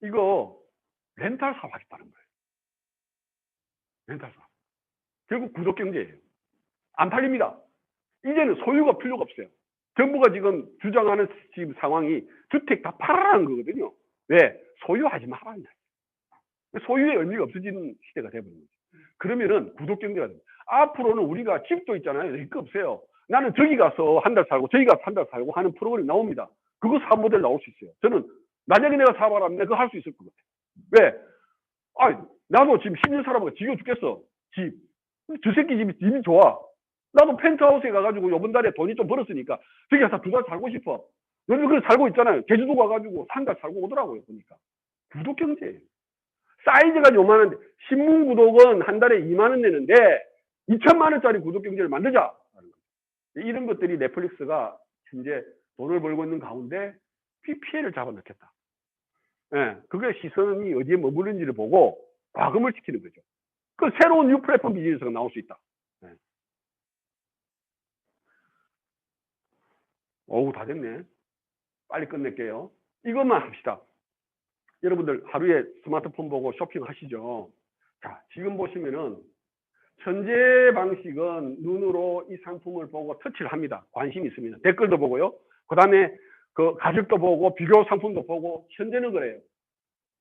이거 렌탈 사업 하겠다는 거예요. 렌탈 사업. 결국 구독 경제예요. 안 팔립니다. 이제는 소유가 필요가 없어요. 정부가 지금 주장하는 지금 상황이 주택 다 팔아라는 거거든요. 왜? 소유하지 말라는 거예요. 소유의 의미가 없어지는 시대가 되어버린 거죠. 그러면은 구독 경제가 됩니다. 앞으로는 우리가 집도 있잖아요. 낼 거 없어요. 나는 저기 가서 한 달 살고 저기 가서 한 달 살고 하는 프로그램이 나옵니다. 그거 사업 모델 나올 수 있어요. 저는 만약에 내가 사업을 하면 그거 할 수 있을 것 같아요. 왜? 나도 지금 10년 살아보고 지겨 죽겠어. 집. 저 새끼 집이 좋아. 나도 펜트하우스에 가가지고 이번 달에 돈이 좀 벌었으니까 저기 가서 2달 살고 싶어. 요즘 그걸 살고 있잖아요. 제주도 가가지고 3달 살고 오더라고요. 보니까. 구독 경제예요. 사이즈가 요만한데 신문 구독은 한 달에 2만 원 내는데 2천만 원짜리 구독 경제를 만들자. 이런 것들이 넷플릭스가 현재 돈을 벌고 있는 가운데 PPL을 잡아넣겠다. 예, 그게 시선이 어디에 머무르는지를 보고 과금을 시키는 거죠. 그 새로운 뉴 플랫폼 비즈니스가 나올 수 있다. 예. 어우, 다 됐네. 빨리 끝낼게요. 이것만 합시다. 여러분들 하루에 스마트폰 보고 쇼핑하시죠. 자, 지금 보시면은 현재 방식은 눈으로 이 상품을 보고 터치를 합니다. 관심이 있으면 댓글도 보고요. 그 다음에 그 가격도 보고 비교 상품도 보고 현재는 그래요.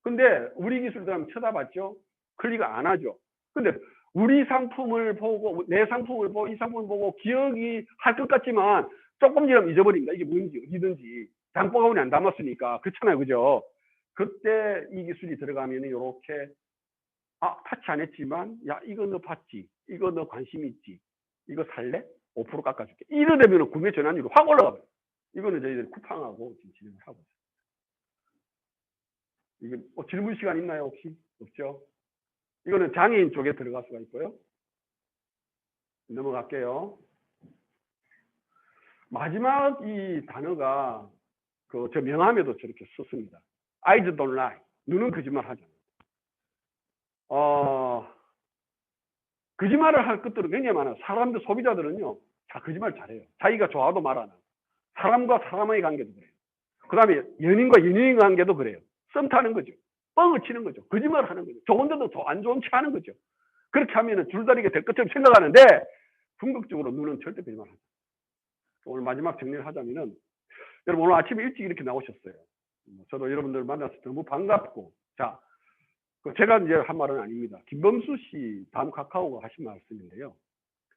근데 우리 기술들 하면 쳐다봤죠? 클릭 안 하죠. 근데 우리 상품을 보고 내 상품을 보고 이 상품을 보고 기억이 할 것 같지만 조금 지나면 잊어버립니다. 이게 뭔지 어디든지 장바구니 안 담았으니까 그렇잖아요. 그죠? 그때 이 기술이 들어가면 이렇게 타치 안 했지만 야 이거 너 봤지? 이거 너 관심 있지? 이거 살래? 5% 깎아줄게. 이러되면 구매 전환율이 확 올라가요. 이거는 저희들이 쿠팡하고 지금 진행을 하고 있어요. 이게 질문 시간 있나요 혹시? 없죠? 이거는 장애인 쪽에 들어갈 수가 있고요. 넘어갈게요. 마지막 이 단어가 저 명함에도 저렇게 썼습니다. Eyes don't lie. 눈은 거짓말 하지 않는다. 거짓말을 할 것들은 굉장히 많아요. 사람들, 소비자들은요, 다 거짓말 잘해요. 자기가 좋아도 말 안 하고. 사람과 사람의 관계도 그래요. 그 다음에 연인과 연인의 관계도 그래요. 썸 타는 거죠. 뻥을 치는 거죠. 거짓말을 하는 거죠. 좋은데도 안 좋은 체 하는 거죠. 그렇게 하면 줄다리게 될 것처럼 생각하는데 궁극적으로 눈은 절대 거짓말 하죠. 오늘 마지막 정리를 하자면은 여러분 오늘 아침에 일찍 이렇게 나오셨어요. 저도 여러분들 만나서 너무 반갑고 자 제가 이제 한 말은 아닙니다. 김범수 씨 다음 카카오가 하신 말씀인데요.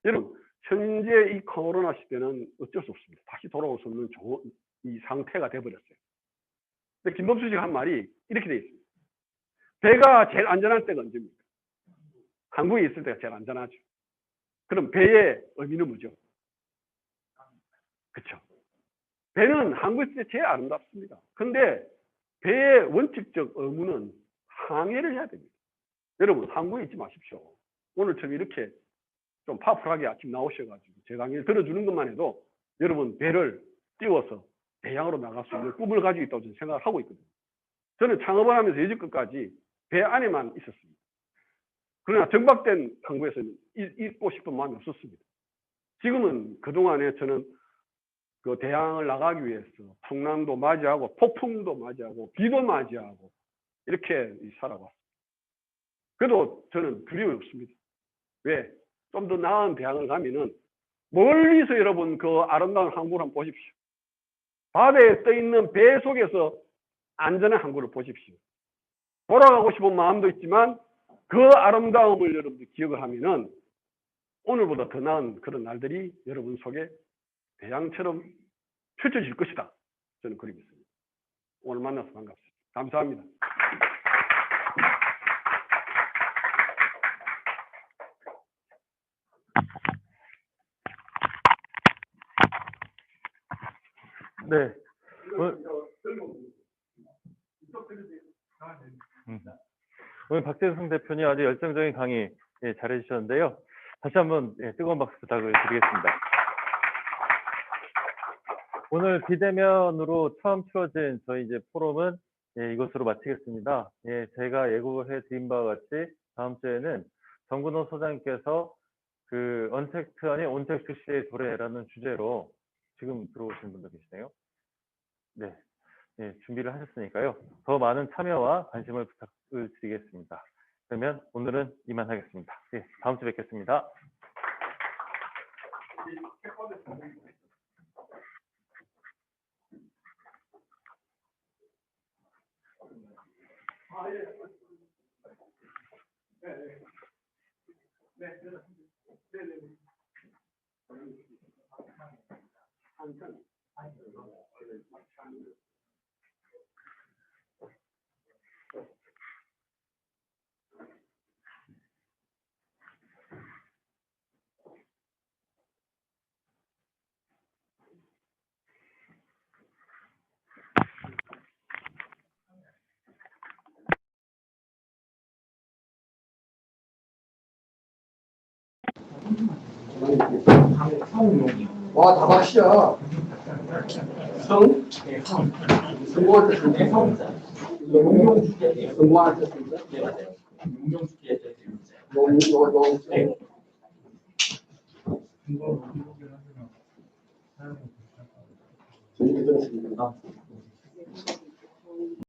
여러분 현재 이 코로나 시대는 어쩔 수 없습니다. 다시 돌아올 수 없는 이 상태가 돼버렸어요. 근데 김범수 씨가 한 말이 이렇게 돼 있습니다. 배가 제일 안전할 때가 언제입니까? 한국에 있을 때가 제일 안전하죠. 그럼 배의 의미는 뭐죠? 그렇죠. 배는 한국에 있을 때 제일 아름답습니다. 근데 배의 원칙적 의무는 항해를 해야 됩니다. 여러분 항구에 있지 마십시오. 오늘처럼 이렇게 좀 파워풀하게 아침 나오셔가지고 제 강의를 들어주는 것만 해도 여러분 배를 띄워서 대양으로 나갈 수 있는 꿈을 가지고 있다고 저는 생각을 하고 있거든요. 저는 창업을 하면서 여지껏까지 배 안에만 있었습니다. 그러나 정박된 항구에서는 있고 싶은 마음이 없었습니다. 지금은 그동안에 저는 그 대양을 나가기 위해서 풍랑도 맞이하고 폭풍도 맞이하고 비도 맞이하고 이렇게 살아왔습니다. 그래도 저는 두려움이 없습니다. 왜? 좀 더 나은 대항을 가면은 멀리서 여러분 그 아름다운 항구를 한번 보십시오. 바다에 떠 있는 배 속에서 안전한 항구를 보십시오. 돌아가고 싶은 마음도 있지만 그 아름다움을 여러분들 기억을 하면은 오늘보다 더 나은 그런 날들이 여러분 속에 대양처럼 펼쳐질 것이다. 저는 그리고 있습니다. 오늘 만나서 반갑습니다. 감사합니다. 네. 오늘 박재성 대표님 아주 열정적인 강의 잘해주셨는데요. 다시 한번 뜨거운 박수 부탁을 드리겠습니다. 오늘 비대면으로 처음 치러진 저희 이제 포럼은 이것으로 마치겠습니다. 제가 예고를 해드린 바와 같이 다음 주에는 정근호 소장님께서 그 언택트 아닌 온택트 시의 도래라는 주제로 지금 들어오신 분도 계시네요. 네. 준비를 하셨으니까요. 더 많은 참여와 관심을 부탁을 드리겠습니다. 그러면 오늘은 이만 하겠습니다. 다음 주에 뵙겠습니다. 와, 다박씨야. 성? 성공할 때 쓴대? 용용 성공할 때 쓴대? 네, 맞아요. 용종축제 때 드립니다. 용용 네. 재밌게 들었습니다.